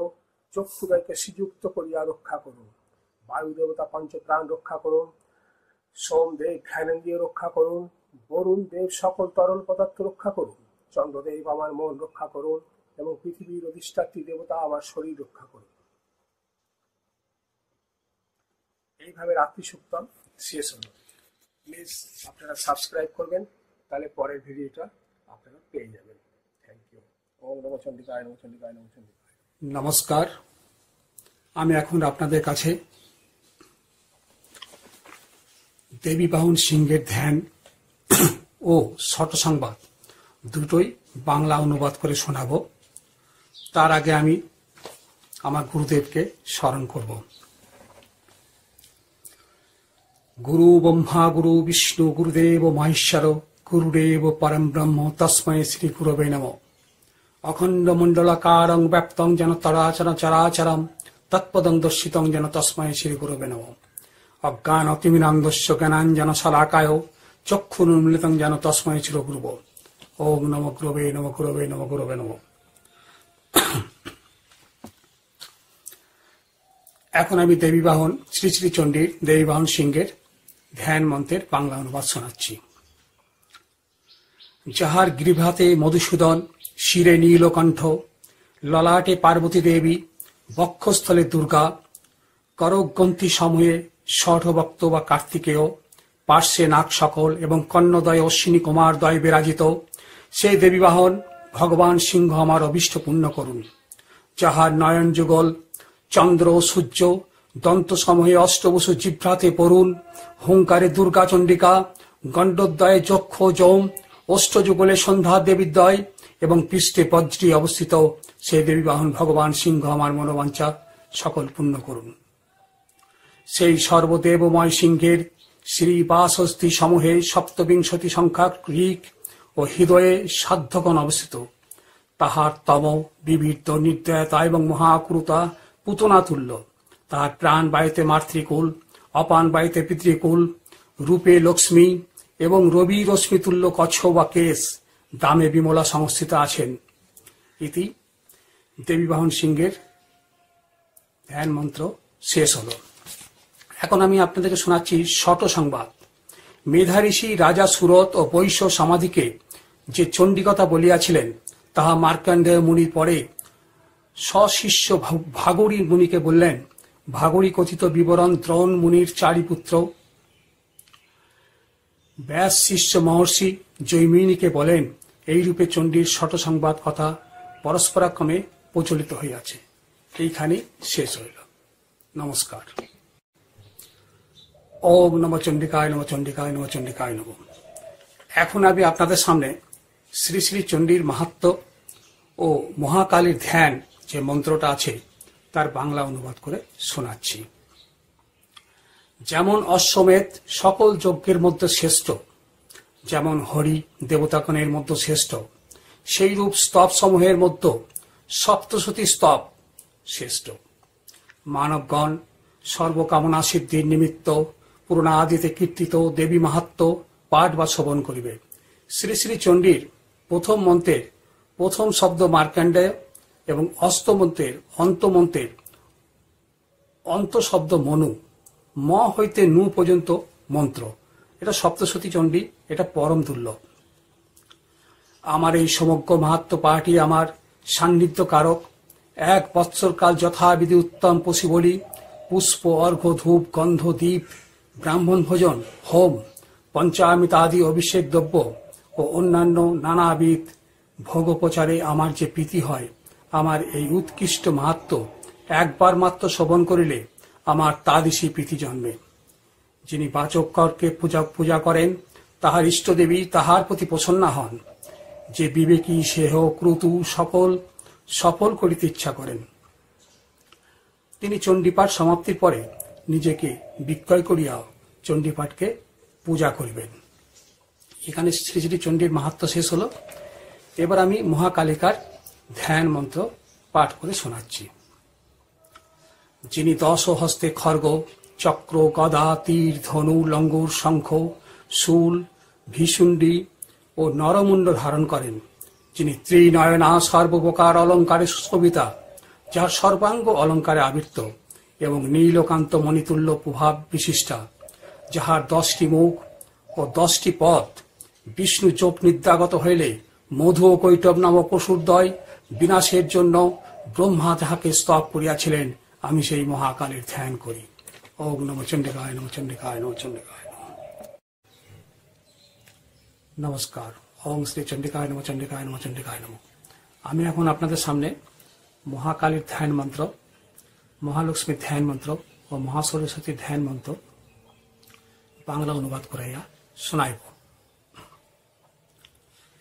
চক্ষুদয়কে শ্রীযুক্ত করিয়া রক্ষা করুন। বায়ু দেবতা পঞ্চপ্রাণ রক্ষা করুন। সোমদেব জ্ঞানেন্দ্রিয় রক্ষা করুন। বরুণ দেব সকল তরল পদার্থ রক্ষা করুন। চন্দ্রদেব আমার মন রক্ষা করুন এবং পৃথিবীর অধিষ্ঠাত্রী দেবতা আমার শরীর রক্ষা করুন। এইভাবে রাত্রি সুক্তম শেষ হল। প্লিজ আপনারা সাবস্ক্রাইব করবেন, তাহলে পরের ভিডিওটা আপনারা পেয়ে যাবেন। Thank you. ওম নমঃ চন্ডিকায় নমঃ চন্ডিকায় নমঃ চন্ডিকায়। নমস্কার, আমি এখন আপনাদের কাছে দেবী বাহন সিংহের ধ্যান ও ছোট সংবাদ দুটোই বাংলা অনুবাদ করে শোনাব। তার আগে আমি আমার গুরুদেবকে স্মরণ করব। গুরু ব্রহ্মা গুরু বিষ্ণু গুরুদেব মহেশ্বর গুরুদেব পরম ব্রহ্ম তস্মৈ শ্রী গুরবে নমঃ। অখণ্ড মণ্ডলাকারং ব্যাপ্তং যেন তরাচর চরাচরম তৎপদং দর্শিতং যেন তস্মৈ শ্রী গুরবে নমঃ। অজ্ঞান অতিমিনান্দস্য জ্ঞানাঞ্জন শলাকায় চক্ষুর্মিলিতং যেন তস্মৈ শ্রী গুরুব। ওম নমঃ গুরবে নমঃ গুরবে নমঃ গুরবে নমঃ। এখন আমি দেবী বাহন শ্রী শ্রী চণ্ডীর দেবী বাহন সিংহের ধ্যান মন্ত্রের বাংলা অনুবাদ শোনাচ্ছি। যাহার গ্রীভাতে মধুসূদন, শিরে নীলকণ্ঠ, ললাটে পার্বতী দেবী, বক্ষস্থলে দুর্গা, করগ্রন্থি সমূহে ষড়ভক্ত বা কার্তিকেয়, পার্শ্বে নাগ সকল এবং কর্ণদয় অশ্বিনী কুমার দয় বিরাজিত সেই দেবী বাহন ভগবান সিংহ আমার অভীষ্ট পূর্ণ করুন। যাহার নয়ন যুগল, চন্দ্র সূর্য, দন্ত সমূহে অষ্টবসু জিভ্রাতে পড়ুন, হুঙ্কারে দুর্গা চণ্ডিকা, গণ্ডদ্বয়ে যক্ষ যৌম, অষ্টযুগলে সন্ধ্যা দেবীদ্বয় এবং পৃষ্ঠে বজ্রী অবস্থিত সেই দেবী বাহন ভগবান সিংহ আমার মনোবাঞ্ছা সকল পূর্ণ করুন। সেই সর্বদেবময় সিংহের শ্রী বাসস্থি সমূহে সপ্তবিংশতি সংখ্যা ঋক ও হৃদয়ে সাধ্যগণ অবস্থিত। তাহার তম বিবিধ নির্দয়তা এবং মহাক্রুতা পুতনা তুল্য। তাহার প্রাণ বায়ুতে মাতৃকুল, অপান বায়ুতে পিতৃকুল, রূপে লক্ষ্মী এবং রবি রশ্মি তুল্য কচ্ছ বা কেশ, দামে বিমলা সংস্থিত আছেন। ইতি দেবী বাহন সিংহের ধ্যান মন্ত্র শেষ হল। এখন আমি আপনাদেরকে শোনাচ্ছি ছোট সংবাদ। মেধা ঋষি রাজা সুরত ও বৈশ্য সমাধিকে যে চণ্ডীকথা বলিয়াছিলেন, তাহা মার্কণ্ডেয় মুনির পরে সশিষ্য ভাগরী মুনিকে বললেন। ভাগরী কথিত বিবরণ দ্রোণ মুনির চারি পুত্র ব্যাস শিষ্য মহর্ষি জৈমিনীকে বলেন। এইরূপে চণ্ডীর ছোট সংবাদ কথা পরস্পরাক্রমে প্রচলিত হইয়াছে। এইখানেই শেষ হইল। নমস্কার। ওম নমঃ চণ্ডিকায় নমঃ, চণ্ডিকায় নমঃ, চণ্ডিকায় নমঃ। এখন আমি আপনাদের সামনে শ্রী শ্রী চণ্ডীর মাহাত্ম্য ও মহাকালীর ধ্যান যে মন্ত্রটা আছে তার বাংলা অনুবাদ করে শোনাচ্ছি। যেমন অশ্বমেধ সকল যজ্ঞের মধ্যে শ্রেষ্ঠ, যেমন হরি দেবতাগণের মধ্যে শ্রেষ্ঠ, সেই রূপ স্তব সমূহের মধ্যে সপ্তশতী স্তব শ্রেষ্ঠ। মানবগণ সর্বকামনা সিদ্ধির নিমিত্ত পুরাণাদিতে কীর্তিত দেবী মাহাত্ম্য পাঠ বা শ্রবণ করিবে। শ্রী শ্রী চণ্ডীর প্রথম মন্ত্রের প্রথম শব্দ মার্কণ্ডেয় এবং অষ্টমন্ত্রের অন্তমন্ত্রের অন্ত শব্দ মনু, ম হইতে নু পর্যন্ত মন্ত্র। এটা সপ্তশতী চণ্ডী, এটা পরম দুর্লভ। আমার এই সমগ্র মাহাত্ম্য পাঠই আমার সান্নিধ্য কারক। 1 বৎসরকাল যথাবিধি উত্তম পশি বলি, পুষ্প অর্ঘ্য ধূপ গন্ধ দীপ ব্রাহ্মণ ভোজন হোম পঞ্চামৃতাদি অভিষেক দ্রব্য ও অন্যান্য নানাবিধ ভোগোপচারে আমার যে প্রীতি হয়, আমার এই উৎকৃষ্ট মাহাত্ম্য একবার মাত্র শ্রবণ করিলে আমার তাদৃশী প্রীতি জন্মে। যিনি বাচকর্কে পূজা করেন তাহার ইষ্টদেবী তাহার প্রতি প্রসন্না হন। যে বিবেকী সেহ ক্রতু সকল সফল করিতে ইচ্ছা করেন, তিনি চণ্ডীপাঠ সমাপ্তির পরে নিজেকে বিক্রয় করিয়া চণ্ডীপাঠকে পূজা করিবেন। এখানে শ্রী শ্রী চণ্ডীর মাহাত্ম্য শেষ হল। এবার আমি মহাকালিকার ধ্যান মন্ত্র পাঠ করে শোনাচ্ছি। যিনি 10 হস্তে খড়গ চক্র গদা তীর ধনু লঙ্গুর শঙ্খ শূল ভীষুণ্ডী ও নরমুণ্ড ধারণ করেন, যিনি ত্রিনয়না সর্বপ্রকার অলঙ্কারে সুশোভিতা, যার সর্বাঙ্গ অলঙ্কারে আবৃত এবং নীলকান্ত মণিতুল্য প্রভাব বিশিষ্টা, যাহার 10টি মুখ ও 10টি পদ, বিষ্ণু চোখ নিদ্রাগত হইলে মধু ও কৈটব নামক অসুরদ্বয় বিনাশের জন্য ব্রহ্মা যাহাকে স্তব করিয়াছিলেন, আমি সেই মহাকালের ধ্যান করি। ওম নমঃ চণ্ডিকায় নমঃ, চণ্ডিকায় নমঃ, চণ্ডিকায় নমঃ। নমস্কার। ওম শ্রী চণ্ডিকায় নমঃ, চণ্ডিকায় নমঃ, চণ্ডিকায় নমঃ। আমি এখন আপনাদের সামনে মহাকালীর ধ্যান মন্ত্র, মহালক্ষ্মীর ধ্যান মন্ত্র ও মহাসরস্বতীর ধ্যান মন্ত্র বাংলা অনুবাদ করাইয়া শোনাইব।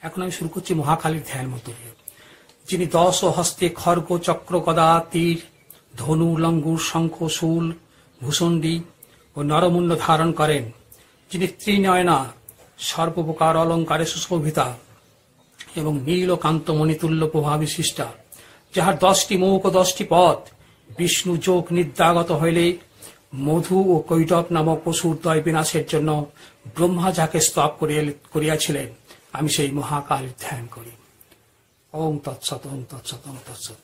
এখন আমি শুরু করছি মহাকালীর ধ্যান মন্ত্র দিয়ে। যিনি 10 হস্তে খড়গ চক্র গদা তীর ধনু লঙ্গুর শঙ্খ শূল ভূষণ্ডী ও নরমুণ্ড ধারণ করেন, যিনি ত্রিনয়না সর্বপ্রকার অলঙ্কারে সুশোভিতা এবং নীল ও কান্ত মণিতুল্য প্রভা বিশিষ্টা, যাহার 10টি মুখ ও 10টি পদ, বিষ্ণু চোখ নিদ্রাগত হইলে মধু ও কৈটব নামক অসুরদ্বয় বিনাশের জন্য ব্রহ্মা যাকে স্তব করিয়াছিলেন, আমি সেই মহাকালীর ধ্যান করি। ওম তৎসৎ, ওম তৎসৎ, ওম তৎসৎ।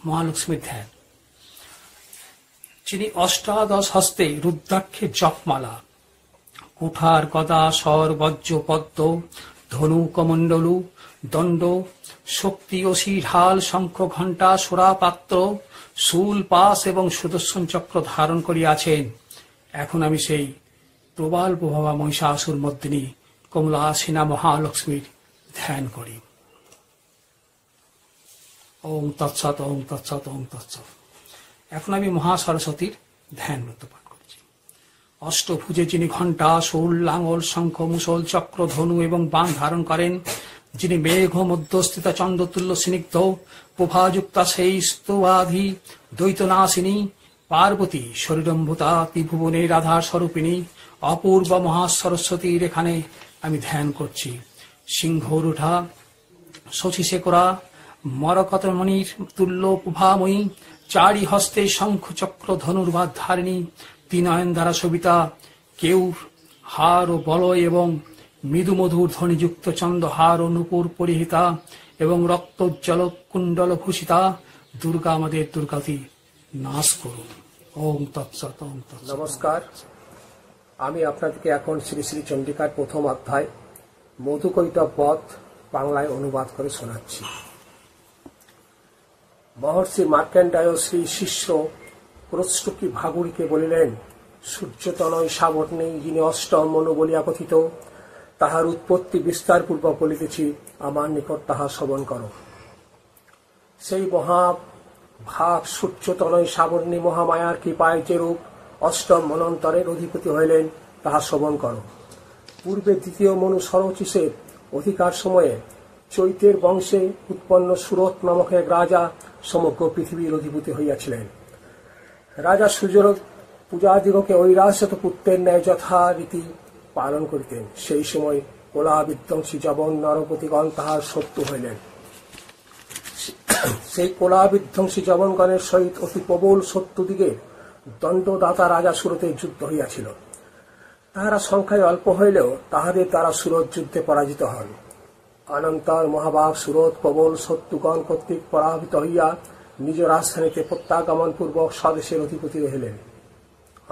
মহালক্ষ্মীর ধ্যান। যিনি 18 হস্তে রুদ্রাক্ষের জপমালা কুঠার গদা স্বর বজ্র পদ্ম ধনু কমণ্ডলু দণ্ড শক্তি অসি ঢাল শঙ্খ ঘণ্টা সোরা পাত্র শূল পাশ এবং সুদর্শন চক্র ধারণ করিয়াছেন, এখন আমি সেই প্রবাল প্রভাবা মহিষাসুর মর্দিনী কমলাসিনা মহালক্ষ্মীর ধ্যান করি। ওম তৎসৎ, ওম তৎসৎ, ওম তৎসৎ। এখন আমি মহাসরস্বতীর ধ্যান মন্ত্র পাঠ করছি। অষ্টভুজে যিনি ঘণ্টা শূল লাঙ্গল শঙ্খ মুসল চক্র ধনু এবং বাণ ধারণ করেন, যিনি মেঘ মধ্যস্থিত চন্দ্রতুল্য স্নিগ্ধ প্রভাযুক্তা সেই স্তোয়াধি দ্বৈতনাশিনী পার্বতী শরীরম্ভূতা ত্রিভুবনের রাধা স্বরূপিণী অপূর্ব মহাসরস্বতীর এখানে আমি ধ্যান করছি। সিংহরুঢা শশীশেখরা মরকতমণির তুল্য প্রভাময়ী চারি হস্তে শঙ্খ চক্র ধনুর্বাদ ধারিণী তিনয়ন দ্বারা সবিতা কেউর হার ও বলয় এবং মৃদুমধুর ধ্বনিযুক্ত চন্দ্রহার ও নূপুর পরিহিতা এবং রক্তোজ্জ্বল কুণ্ডল ভূষিতা দুর্গা আমাদের দুর্গতি নাশ করুন। ওম তৎসৎ, ওম তৎসৎ। নমস্কার। আমি আপনাদেরকে এখন শ্রী শ্রী চণ্ডিকার প্রথম অধ্যায় মধুকৈটব বধ বাংলায় অনুবাদ করে শোনাচ্ছি। মহর্ষি মার্কেন্ডায় শ্রী শিষ্য প্রস্তুকি ভাগুড়িকে বলিলেন, সূর্যতনয় সাবর্ণে যিনি অষ্টম মনু বলিয়া কথিত, তাহার উৎপত্তি বিস্তার পূর্বক বলিতেছি, আমার নিকট তাহা শ্রবণ কর। সেই মহা ভাগ সূর্যতনয় সাবর্ণী মহামায়ার কৃপায় যেরূপ অষ্টম মনন্তরের অধিপতি হইলেন তাহা শ্রবণ করো। পূর্বে দ্বিতীয় মনু সরচিসের অধিকার সময়ে চৈতের বংশে উৎপন্ন সুরত নামক এক রাজা সমগ্র পৃথিবীর অধিপতি হইয়াছিলেন। রাজা সূর্যর পূজাদিগকে ঐরাসত পুত্রের ন্যায় যথারীতি পালন করিতেন। সেই সময় কোলা বিধ্বংসী জবন নরপতিগণ তাহার শত্রু হইলেন। সেই কোলা বিধ্বংসী জবনগণের সহিত অতি প্রবল শত্রুদিগের দণ্ডদাতা রাজা সুরতের যুদ্ধ হইয়াছিল। তাহারা সংখ্যায় অল্প হইলেও তাহাদের দ্বারা সুরত যুদ্ধে পরাজিত হন। অনন্তর মহাভাগ সুরত প্রবল শত্রুগণ কর্তৃক পরাভূত হইয়া নিজ রাজধানীতে প্রত্যাগমন পূর্বক স্বদেশের অধিপতি রহিলেন।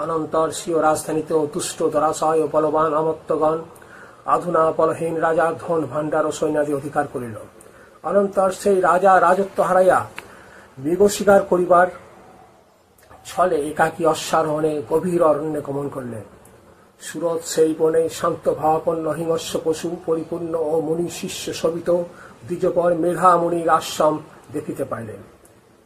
অনন্তর স্বীয় রাজধানীতেও দুষ্ট দরাশয় ও বলবান অমত্তগণ আধুনা বলহীন রাজার ধন ভাণ্ডার ও সৈন্যাদি অধিকার করিল। অনন্তর সেই রাজা রাজত্ব হারাইয়া মৃগশিকার করিবার ছলে একাকী অশ্বারোহণে গভীর অরণ্যে গমন করলেন। সুরত সেই বনে শান্ত ভাবাপন্ন হিংস্র পশু পরিপূর্ণ ও মুনি শিষ্য শোভিত দ্বিজপর মেধা মুনির আশ্রম দেখিতে পাইলেন।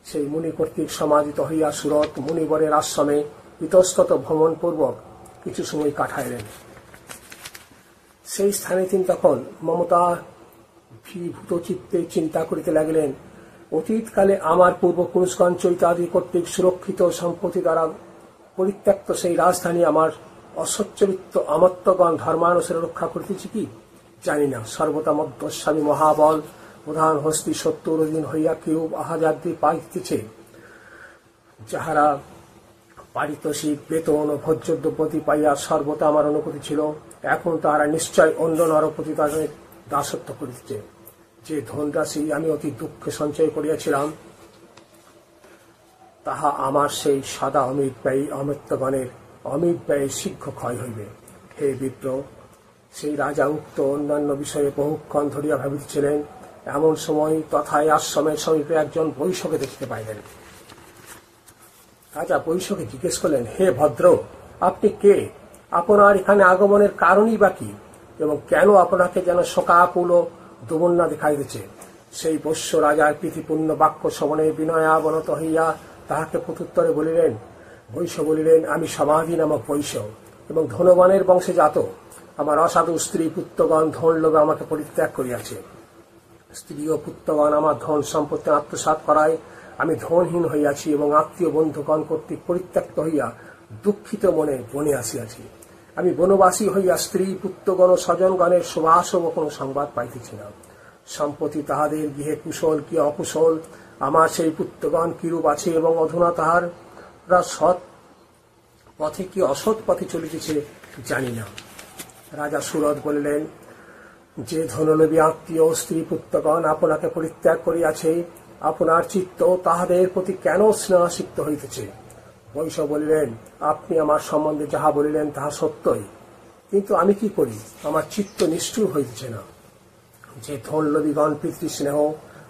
সেই মুনি কর্তৃক সমাদিত হইয়া সুরত মুনিবরের আশ্রমে ইতস্তত ভ্রমণপূর্বক কিছু সময় কাটাইলেন। সেই স্থানে তিনি তখন মমতা ভীভূত চিত্তে চিন্তা করিতে লাগিলেন, অতীতকালে আমার পূর্বপুরুষগণ চৈতাদি কর্তৃক সুরক্ষিত সম্পত্তি দ্বারা পরিত্যক্ত সেই রাজধানী আমার অসচ্চরিত্র অমত্তগণ ধর্মানুসারে রক্ষা করিতেছি কি জানি না। সর্বদা মধ্যস্বামী মহাবল প্রধান হস্তি শত্রুর অধীন হইয়া কিরূপ আহাজাদি পাইতেছে, যাহারা পারিতোষিক বেতন ও ভোজ্যদ্রব্যতি পাইয়া সর্বদা আমার অনুভূতি ছিল, এখন তাহারা নিশ্চয় অন্য নরপতি তাদের দাসত্ব করিতেছে। যে ধনরাশি আমি অতি দুঃখে সঞ্চয় করিয়াছিলাম তাহা আমার সেই সদা অমিত ব্যয়ী অমৃতগণের অমিত ব্যয়ে শীঘ্র ক্ষয় হইবে। হে বিপ্র, সেই রাজা উক্ত অন্যান্য বিষয়ে বহুক্ষণ ধরিয়া ভাবিতেছিলেন। এমন সময় তথায় আশ্রমের সমীপে একজন বৈশ্যকে দেখিতে পাইলেন। রাজা বৈশ্যকে জিজ্ঞেস করলেন, হে ভদ্র, আপনি কে? আপনার এখানে আগমনের কারণই বা কি, এবং কেন আপনাকে যেন শোকাকুল ও দুবন্যা দেখাইতেছে? সেই বৈশ্য রাজার প্রীতিপূর্ণ বাক্য শ্রবণে বিনয়াবনত হইয়া তাহাকে প্রত্যুত্তরে বলিলেন। বৈশ্য বলিলেন, আমি সমাধি নামক বৈশ্য এবং ধনবানের বংশে জাত। আমার অসাধু স্ত্রী পুত্রগণ ধন লোভে আমাকে পরিত্যাগ করিয়াছে। স্ত্রী ও পুত্রগণ আমার ধন সম্পত্তি আত্মসাৎ করায় আমি ধনহীন হইয়াছি এবং আত্মীয় বন্ধুগণ কর্তৃক পরিত্যক্ত হইয়া দুঃখিত মনে বনে আসিয়াছি। আমি বনবাসী হইয়া স্ত্রী পুত্রগণ ও স্বজনগণের সুবাসব কোনো সংবাদ পাইতেছি না। সম্প্রতি তাহাদের গৃহে কুশল কি অকুশল, আমার সেই পুত্রগণ কিরূপ আছে এবং অধুনা তাহারা সৎ পথে কি অসৎ পথে চলিতেছে জানি না। রাজা সুরত বলিলেন, যে ধনলোভী আত্মীয় স্ত্রী পুত্রগণ আপনাকে পরিত্যাগ করিয়াছে, আপনার চিত্ত তাহাদের প্রতি কেন স্নেহাসিক্ত হইতেছে? বৈশ্য বলিলেন, আপনি আমার সম্বন্ধে যাহা বলিলেন তাহা সত্যই, কিন্তু আমি কি করি, আমার চিত্ত নিষ্ঠুর হইতেছে না। যে ধনলোভীগণ পিতৃস্নেহ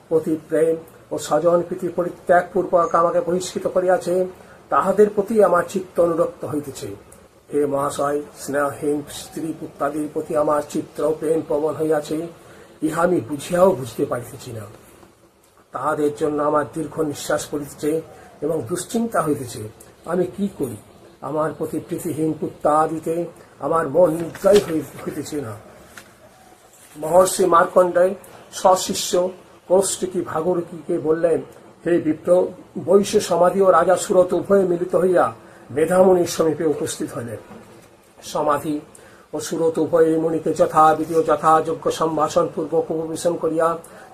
প্রতি প্রেম ও স্বজন প্রীতি পরিত্যাগ পূর্বক আমাকে বহিষ্কৃত করিয়াছে, তাহাদের প্রতি আমার চিত্ত অনুরক্ত হইতেছে। হে মহাশয়, স্নেহহীন স্ত্রী পুত্রাদির প্রতি আমার চিত্র প্রেম প্রবণ হইয়াছে, ইহা আমি বুঝিয়াও বুঝতে পারিতেছি না। তাহাদের জন্য আমার দীর্ঘ নিঃশ্বাস পড়িতেছে এবং দুশ্চিন্তা হইতেছে। আমি কি করি? আমার প্রতি প্রীতিহীন পুত্রাদিতে আমার মন নিদ্রাই হইতেছে না। মহর্ষি মার্কণ্ডেয় স্বশিষ্য কৌষ্টিকী ভাগীরথীকে বললেন, হে বিপ্র, বৈশ্য সমাধি ও রাজা সুরত উভয়ে মিলিত হইয়া মেধামুনির সমীপে উপস্থিত হইলেন। সমাধি ও সুরত উভয়ে মুনিকে যথাবিধি ও যথাযোগ্য সম্ভাষণ পূর্বক উপবেশন করিয়া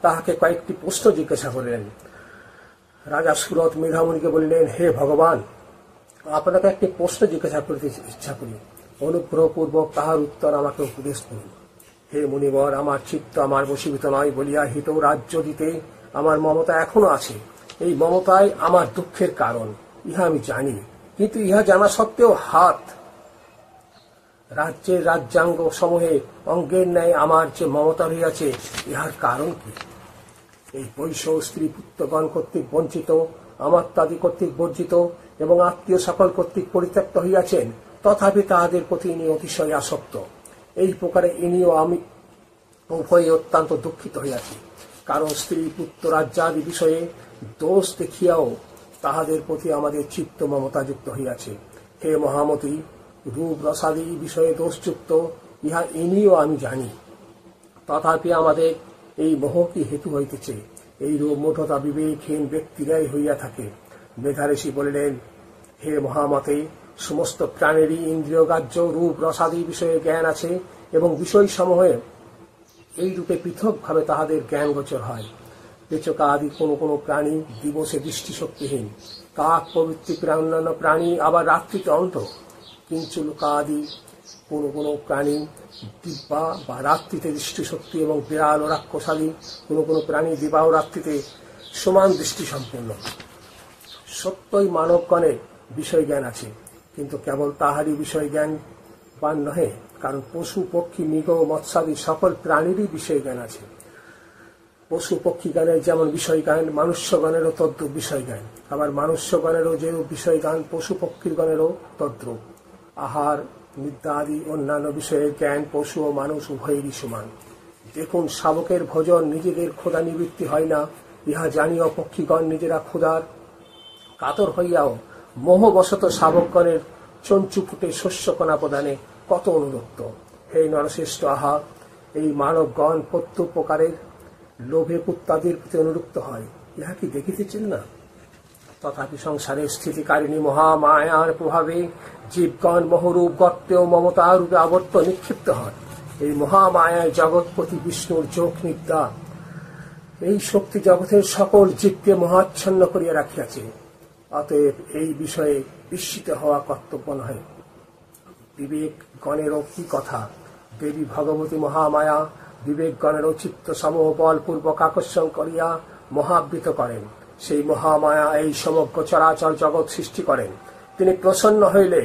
তাহাকে কয়েকটি প্রশ্ন জিজ্ঞাসা করিলেন। রাজা সুরত মেধামুনিকে বলিলেন, হে ভগবান, আপনাকে একটি প্রশ্ন জিজ্ঞাসা করিতে ইচ্ছা করি, অনুগ্রহপূর্বক তাহার উত্তর আমাকে উপদেশ করুন। হে মুনিবর, আমার চিত্ত আমার বশীভূত নয় বলিয়া হিত রাজ্য দিতে আমার মমতা এখনো আছে। এই মমতাই আমার দুঃখের কারণ, ইহা আমি জানি, কিন্তু ইহা জানা সত্ত্বেও রাজ্যের রাজ্যাঙ্গ সমূহে অঙ্গের ন্যায় আমার যে মমতা রহিয়াছে, ইহার কারণ কি? এই বৈশ্য স্ত্রী পুত্রগণ কর্তৃক বঞ্চিত, আমাত্যাদি কর্তৃক বর্জিত এবং আত্মীয় সকল কর্তৃক পরিত্যক্ত হইয়াছেন, তথাপি তাহাদের প্রতি ইনি অতিশয় আসক্ত। এই প্রকারে ইনিও আমি উভয়ে অত্যন্ত দুঃখিত হইয়াছি। কারণ স্ত্রী পুত্র রাজ্যাদি বিষয়ে দোষ দেখিয়াও তাহাদের প্রতি আমাদের চিত্ত মমতাযুক্ত হইয়াছে। হে মহামতি, রূপ রসাদি বিষয়ে দোষযুক্ত ইহা ইনিও আমি জানি, তথাপি আমাদের এই মোহ কি হেতু হইতেছে? এই রূপ মূঢ়তা বিবেকহীন ব্যক্তিরাই হইয়া থাকে। মেধাঋষি বলিলেন, হে মহামতে, সমস্ত প্রাণেরই ইন্দ্রিয়গ্রাহ্য রূপ রসাদি বিষয়ে জ্ঞান আছে এবং বিষয়সমূহে এই রূপে পৃথকভাবে তাহাদের জ্ঞান গোচর হয়। পেচকা আদি কোনো কোনো প্রাণী দিবসে দৃষ্টিশক্তিহীন, কাক প্রভৃতি অন্যান্য প্রাণী আবার রাত্রিতে অন্ধ। কিঞ্চুলুকা আদি কোনো কোনো প্রাণী দিব্যা বা রাত্রিতে দৃষ্টিশক্তি এবং বিড়াল ও রাক্ষসাদি কোনো কোনো প্রাণী দিবা ও রাত্রিতে সমান দৃষ্টি সম্পন্ন। সত্যই মানবগণের বিষয় জ্ঞান আছে, কিন্তু কেবল তাহারই বিষয় জ্ঞান পান নহে, কারণ পশু পক্ষী মৃগ মৎস্যাদি সকল প্রাণীরই বিষয় জ্ঞান আছে। পশু পক্ষী জ্ঞানের যেমন বিষয় জ্ঞান, মনুষ্যগণেরও তদ্রূপ বিষয় জ্ঞান। আবার মনুষ্যগণেরও যে বিষয় জ্ঞান, পশু পক্ষীর গণেরও তদ্রূপ। আহার নিদ্রা আদি অন্যান্য বিষয়ের জ্ঞান পশু ও মানুষ উভয়েরই সমান। দেখুন, শাবকের ভোজন নিজেদের ক্ষুধা নিবৃত্তি হয় না, ইহা জানিও পক্ষীগণ নিজেরা ক্ষুধার কাতর হইয়াও মোহবশত শাবকগণের চঞ্চুপুটে শস্যকণা প্রদানে কত অনুরক্ত। হে নরশ্রেষ্ঠ, আহা, এই মানবগণ প্রত্যুপকারের লোভে পুত্রাদির প্রতি অনুরক্ত হয়, ইহা কি দেখিতেছেন না? তথাপি সংসারের স্থিতিকারিণী মহামায়ার প্রভাবে জীবগণ মোহরূপ গর্তে ও মমতা রূপে আবর্ত নিক্ষিপ্ত হয়। এই মহামায়ায় জগৎপতি বিষ্ণুর যোগ নিদ্রা এই শক্তি জগতের সকল জীবকে মহাচ্ছন্ন করিয়া রাখিয়াছে। অতএব এই বিষয়ে বিস্মিত হওয়া কর্তব্য নহে। বিবেকগণেরও কি কথা! দেবী ভগবতী মহামায়া বিবেকগণেরও চিত্ত সমূহ বলপূর্বক আকর্ষণ করিয়া মহাবৃত করেন। সেই মহামায়া এই সমগ্র চরাচর জগৎ সৃষ্টি করেন। তিনি প্রসন্ন হইলে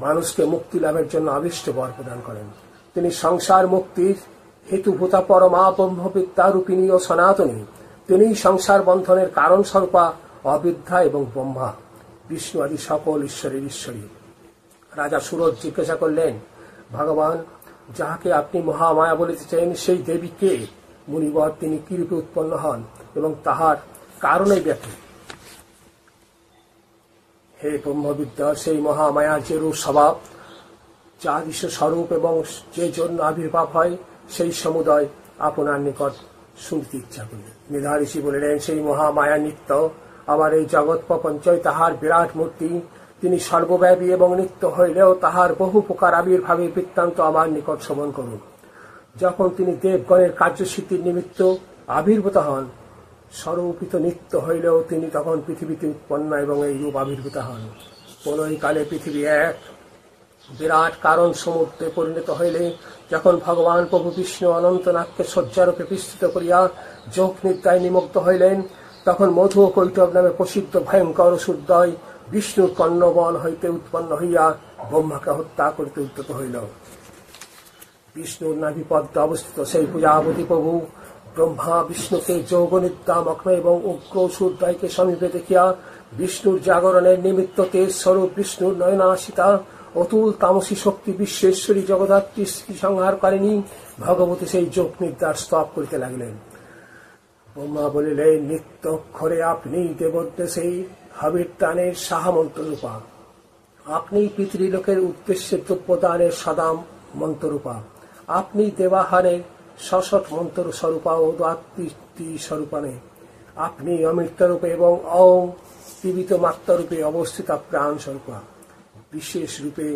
মানুষকে মুক্তি লাভের জন্য আবিষ্ট বর প্রদান করেন। তিনি সংসার মুক্তির হেতুভূতা পরমা ব্রহ্মবিদ্যা রূপিণী ও সনাতনী। তিনি সংসার বন্ধনের কারণ স্বরূপা অবিদ্যা এবং ব্রহ্মা, বিষ্ণু আদি সকল ঈশ্বরের ঈশ্বরী। রাজা সুরজ জিজ্ঞাসা করলেন, ভগবান, যাহাকে আপনি মহামায়া বলিতেছেন সেই দেবী কে? মুনিবর, তিনি কিরূপে উৎপন্ন হন এবং তাহার কারণে ব্যাপী। হে ব্রহ্মবিদ্যা, সেই মহামায়ার যে রূপ স্বভাব, যা দৃশ্য স্বরূপ এবং যে জন্য আবির্ভাব হয়, সেই সমুদয় আপনার নিকট শুনতে ইচ্ছা করি। মেধাঋষি বলিলেন, সেই মহামায়া নিত্য, আবার এই জগৎ প্রপঞ্চয় তাহার বিরাট মূর্তি। তিনি সর্বব্যাপী এবং নিত্য হইলেও তাহার বহু প্রকার আবির্ভাবের বৃত্তান্ত আমার নিকট শ্রবণ করুন। যখন তিনি দেবগণের কার্যসিদ্ধির নিমিত্ত আবির্ভূত হন, স্বরূপিত নিত্য হইলেও তিনি তখন পৃথিবীতে উৎপন্ন এবং এই রূপ আবির্ভূত হন। প্রলয়কালে পৃথিবী এক বিরাট কারণ সমুদ্রে পরিণত হইলে, যখন ভগবান প্রভু বিষ্ণু অনন্তনাথকে শয্যারূপে বিস্তৃত করিয়া যোগ নিদ্রায় নিমগ্ন হইলেন, তখন মধু ও কৈটব নামে প্রসিদ্ধ ভয়ঙ্কর অসুরদ্বয় বিষ্ণুর কর্ণবন হইতে উৎপন্ন হইয়া ব্রহ্মাকে হত্যা করিতে উদ্যত হইল। বিষ্ণুর নাভিপদ্মে অবস্থিত সেই প্রজাপতি প্রভু ব্রহ্মা বিষ্ণুকে যোগ নিদ্রা মগ্ন এবং উগ্র অসুরদ্বয়কে সমীপে দেখিয়া বিষ্ণুর জাগরণের নিমিত্ত তেজ স্বরূপ বিষ্ণুর নয়নাশিতা অতুল তামসী শক্তি বিশ্বেশ্বরী জগদ্ধাত্রী সংহার করেনি ভগবতী সেই যোগ নিদ্রার স্তব করিতে লাগিলেন। ব্রহ্মা বলিলেন, নিত্য অক্ষরে আপনি দেবদেশে হবির দানের সাহামন্ত্র রূপা, আপনি পিতৃলোকের উদ্দেশ্যে দ্রব্যদানের সদাম মন্ত্ররূপা, আপনি দেবাহারের সশট মন্ত্র স্বরূপা ও দ্বাত্রী স্বরূপানে, আপনি অমৃতরূপে এবং অজীবিত মাত্রারূপে অবস্থিত প্রাণ স্বরূপা। বিশেষ রূপে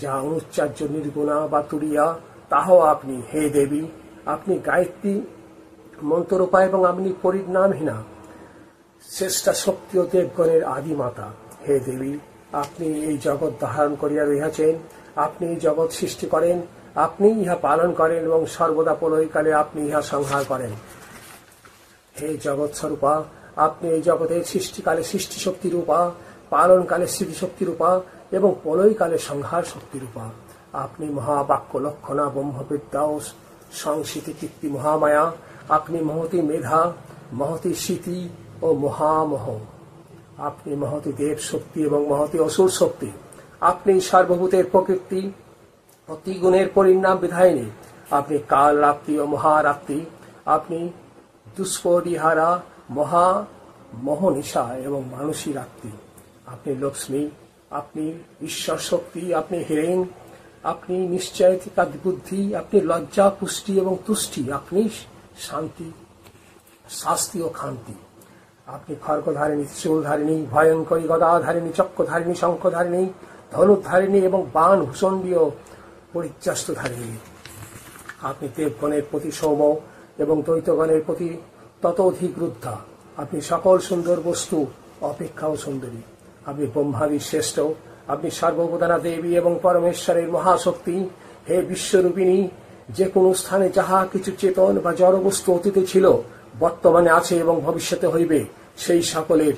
যা অনুচ্চার্য নির্গুণা বা তুরিয়া, তাহাও আপনি। হে দেবী, আপনি গায়ত্রী মন্ত্ররূপা এবং আপনি পরিণামহীনা শ্রেষ্ঠা শক্তি ও দেবগণের আদি মাতা। হে দেবী, আপনি এই জগৎ ধারণ করিয়া রহিয়াছেন, আপনি এই জগৎ সৃষ্টি করেন, আপনি ইহা পালন করেন এবং সর্বদা প্রলয়কালে আপনি ইহা সংহার করেন। হে জগৎ স্বরূপা, আপনি এই জগতের সৃষ্টিকালে সৃষ্টি শক্তি রূপা, পালনকালে স্মৃতিশক্তি রূপা এবং প্রলয়কালে সংহার শক্তি রূপা। আপনি মহাবাক্য লক্ষণা ব্রহ্মবিদ্যা ও সংস্কৃতি কীর্তি মহামায়া, আপনি মহতী মেধা, মহতী স্মৃতি ও মহামোহ, আপনি মহতী দেব শক্তি এবং মহতী অসুর শক্তি, আপনি সর্বভূতের প্রকৃতি অতিগুণের পরিণাম বিধায়িনী, আপনি কাল রাত্রি ও মহারাত্রি, আপনি দুষ্পরিহারা, মহা মোহনিশা এবং মানসী রাত্রি। আপনি লক্ষ্মী, আপনি ঈশ্বর শক্তি, আপনি হিরেন, আপনি নিশ্চয়তা বুদ্ধি, আপনি লজ্জা, পুষ্টি এবং তুষ্টি, আপনি শান্তি, শাস্তি ও খান্তি। আপনি খড়গধারিণী, ত্রিশূলধারিণী, ভয়ঙ্করী, গদাধারিণী, চক্রধারিণী, শঙ্খধারিণী, ধনুধারিণী এবং বাণ ভূষণ্ডীয় পরিচ্ছ্বাস্তধারিণী। আপনি দেবগণের প্রতি সৌম এবং দ্বৈতগণের প্রতি ততোধিক রুদ্ধা। আপনি সকল সুন্দর বস্তু অপেক্ষাও সুন্দরী। আপনি ব্রহ্মাদির শ্রেষ্ঠ, আপনি সর্বপ্রধানা দেবী এবং পরমেশ্বরের মহাশক্তি। হে বিশ্বরূপিণী, যে কোনো স্থানে যাহা কিছু চেতন বা জড়বস্তু অতীতে ছিল, বর্তমানে আছে এবং ভবিষ্যতে হইবে, সেই সকলের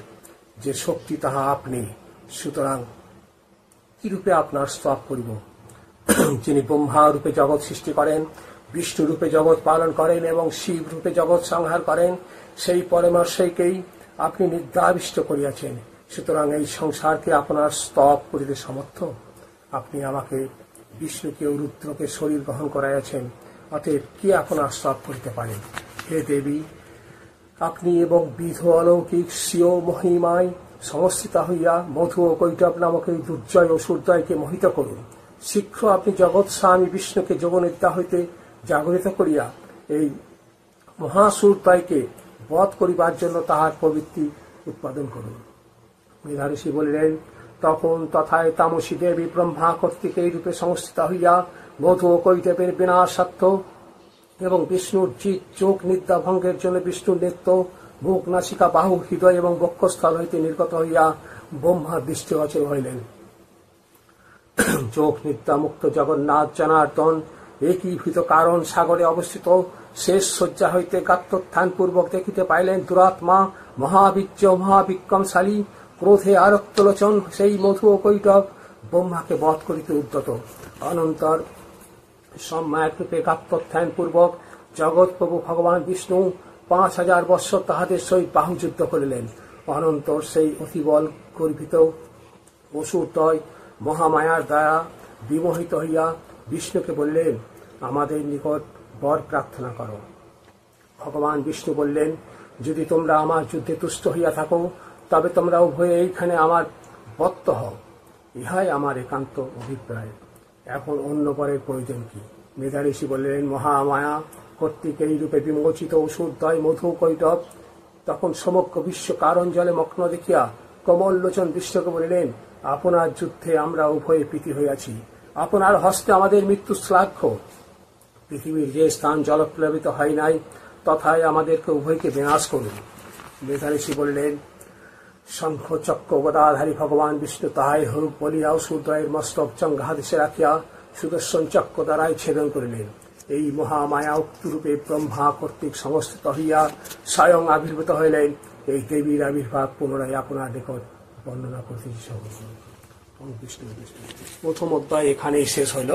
যে শক্তি তাহা আপনি। সুতরাং কিরূপে আপনার স্তব করিব? যিনি ব্রহ্মা রূপে জগৎ সৃষ্টি করেন, বিষ্ণু রূপে জগৎ পালন করেন এবং শিব রূপে জগৎ সংহার করেন, সেই পরমেশ্বরকেই আপনি নির্দাবিষ্ট করিয়াছেন। সুতরাং এই সংসারকে আপনার স্তব করিতে সমর্থ। আপনি আমাকে বিষ্ণুকে ও রুদ্রকে শরীর গ্রহণ করাইয়াছেন, অতএব কি আপনার স্তব করিতে পারেন? হে দেবী, আপনি এবং বিধ অলৌকিক স্বীয় মহিমায় সংস্থিতা হইয়া মধু ও কৈটব নামক এই দুর্জয় ও সূর্যকে মোহিত করুন। শীঘ্র আপনি জগৎ স্বামী বিষ্ণুকে যোগনিদ্রা হইতে জাগরিত করিয়া এই মহাসূর্যকে বধ করিবার জন্য তাহার প্রবৃত্তি উৎপাদন করুন। মেধাঋষি বলিলেন, তখন তথায় তামসী দেবী ব্রহ্মা কর্তৃক এই রূপে সংস্থিত হইয়া মধু ও কৈটবের বিনাশার্থ এবং বিষ্ণুর জিত চোখ নিদ্রা ভঙ্গের জন্য বিষ্ণুর নেত্র, মুখ, নাসিকা, বাহু, হৃদয় এবং বক্ষস্থল হইতে নির্গত হইয়া ব্রহ্মার দৃষ্টিগোচর হইলেন। চোখ নিদ্রা মুক্ত জগন্নাথ জনার্দন একীভূত কারণ সাগরে অবস্থিত শেষ শয্যা হইতে গাত্রোত্থান পূর্বক দেখিতে পাইলেন দুরাত্মা, মহাবীর্য, মহাবিক্রমশালী, ক্রোধে আরক্তলোচন সেই মধু ও কৈটব ব্রহ্মাকে বধ করিতে উদ্যত। অনন্তর সম্মায়ক রূপে গাত্রোত্থান পূর্বক জগৎপ্রভু ভগবান বিষ্ণু 5000 বৎসর তাহাদের সহিত বাহুযুদ্ধ করিলেন। অনন্তর সেই অতিবল গর্বিত অসুরদ্বয় মহামায়ার দ্বারা বিমোহিত হইয়া বিষ্ণুকে বললেন, আমাদের নিকট বর প্রার্থনা করো। ভগবান বিষ্ণু বললেন, যদি তোমরা আমার যুদ্ধে তুষ্ট হইয়া থাকো, তবে তোমরা উভয়ে এইখানে আমার বত্ত হও। ইহাই আমার একান্ত অভিপ্রায়। এখন অন্য বরের প্রয়োজন কি? মেধাঋষি বললেন, মহামায়া কর্তৃক এই রূপে বিমোচিত অসুরদ্বয় মধু কৈটব তখন সমগ্র বিশ্ব কারণ জলে মগ্ন দেখিয়া কমললোচন বিষ্ণুকে বলিলেন, আপনার যুদ্ধে আমরা উভয়ে প্রীতি হইয়াছি, আপনার হস্তে আমাদের মৃত্যু শ্লাঘ্য। পৃথিবীর যে স্থান জলপ্লাবিত হয় নাই, তথায় আমাদেরকে উভয়কে বিনাশ করুন। মেধাঋষি বললেন, শঙ্খ চক্র গদাধারী ভগবান বিষ্ণু তাহাই হোক বলিয়া অসুরদ্বয়ের মস্তক চঙ্ঘাদেশে রাখিয়া সুদর্শন চক্র দ্বারাই ছেদন করিলেন। এই মহামায়া উক্তরূপে ব্রহ্মা কর্তৃক সংস্থিত হইয়া স্বয়ং আবির্ভূত হইলেন। এই দেবীর আবির্ভাব পুনরায় আপনার নিকট বর্ণনা করতেছি। প্রথম অধ্যায় এখানেই শেষ হইল।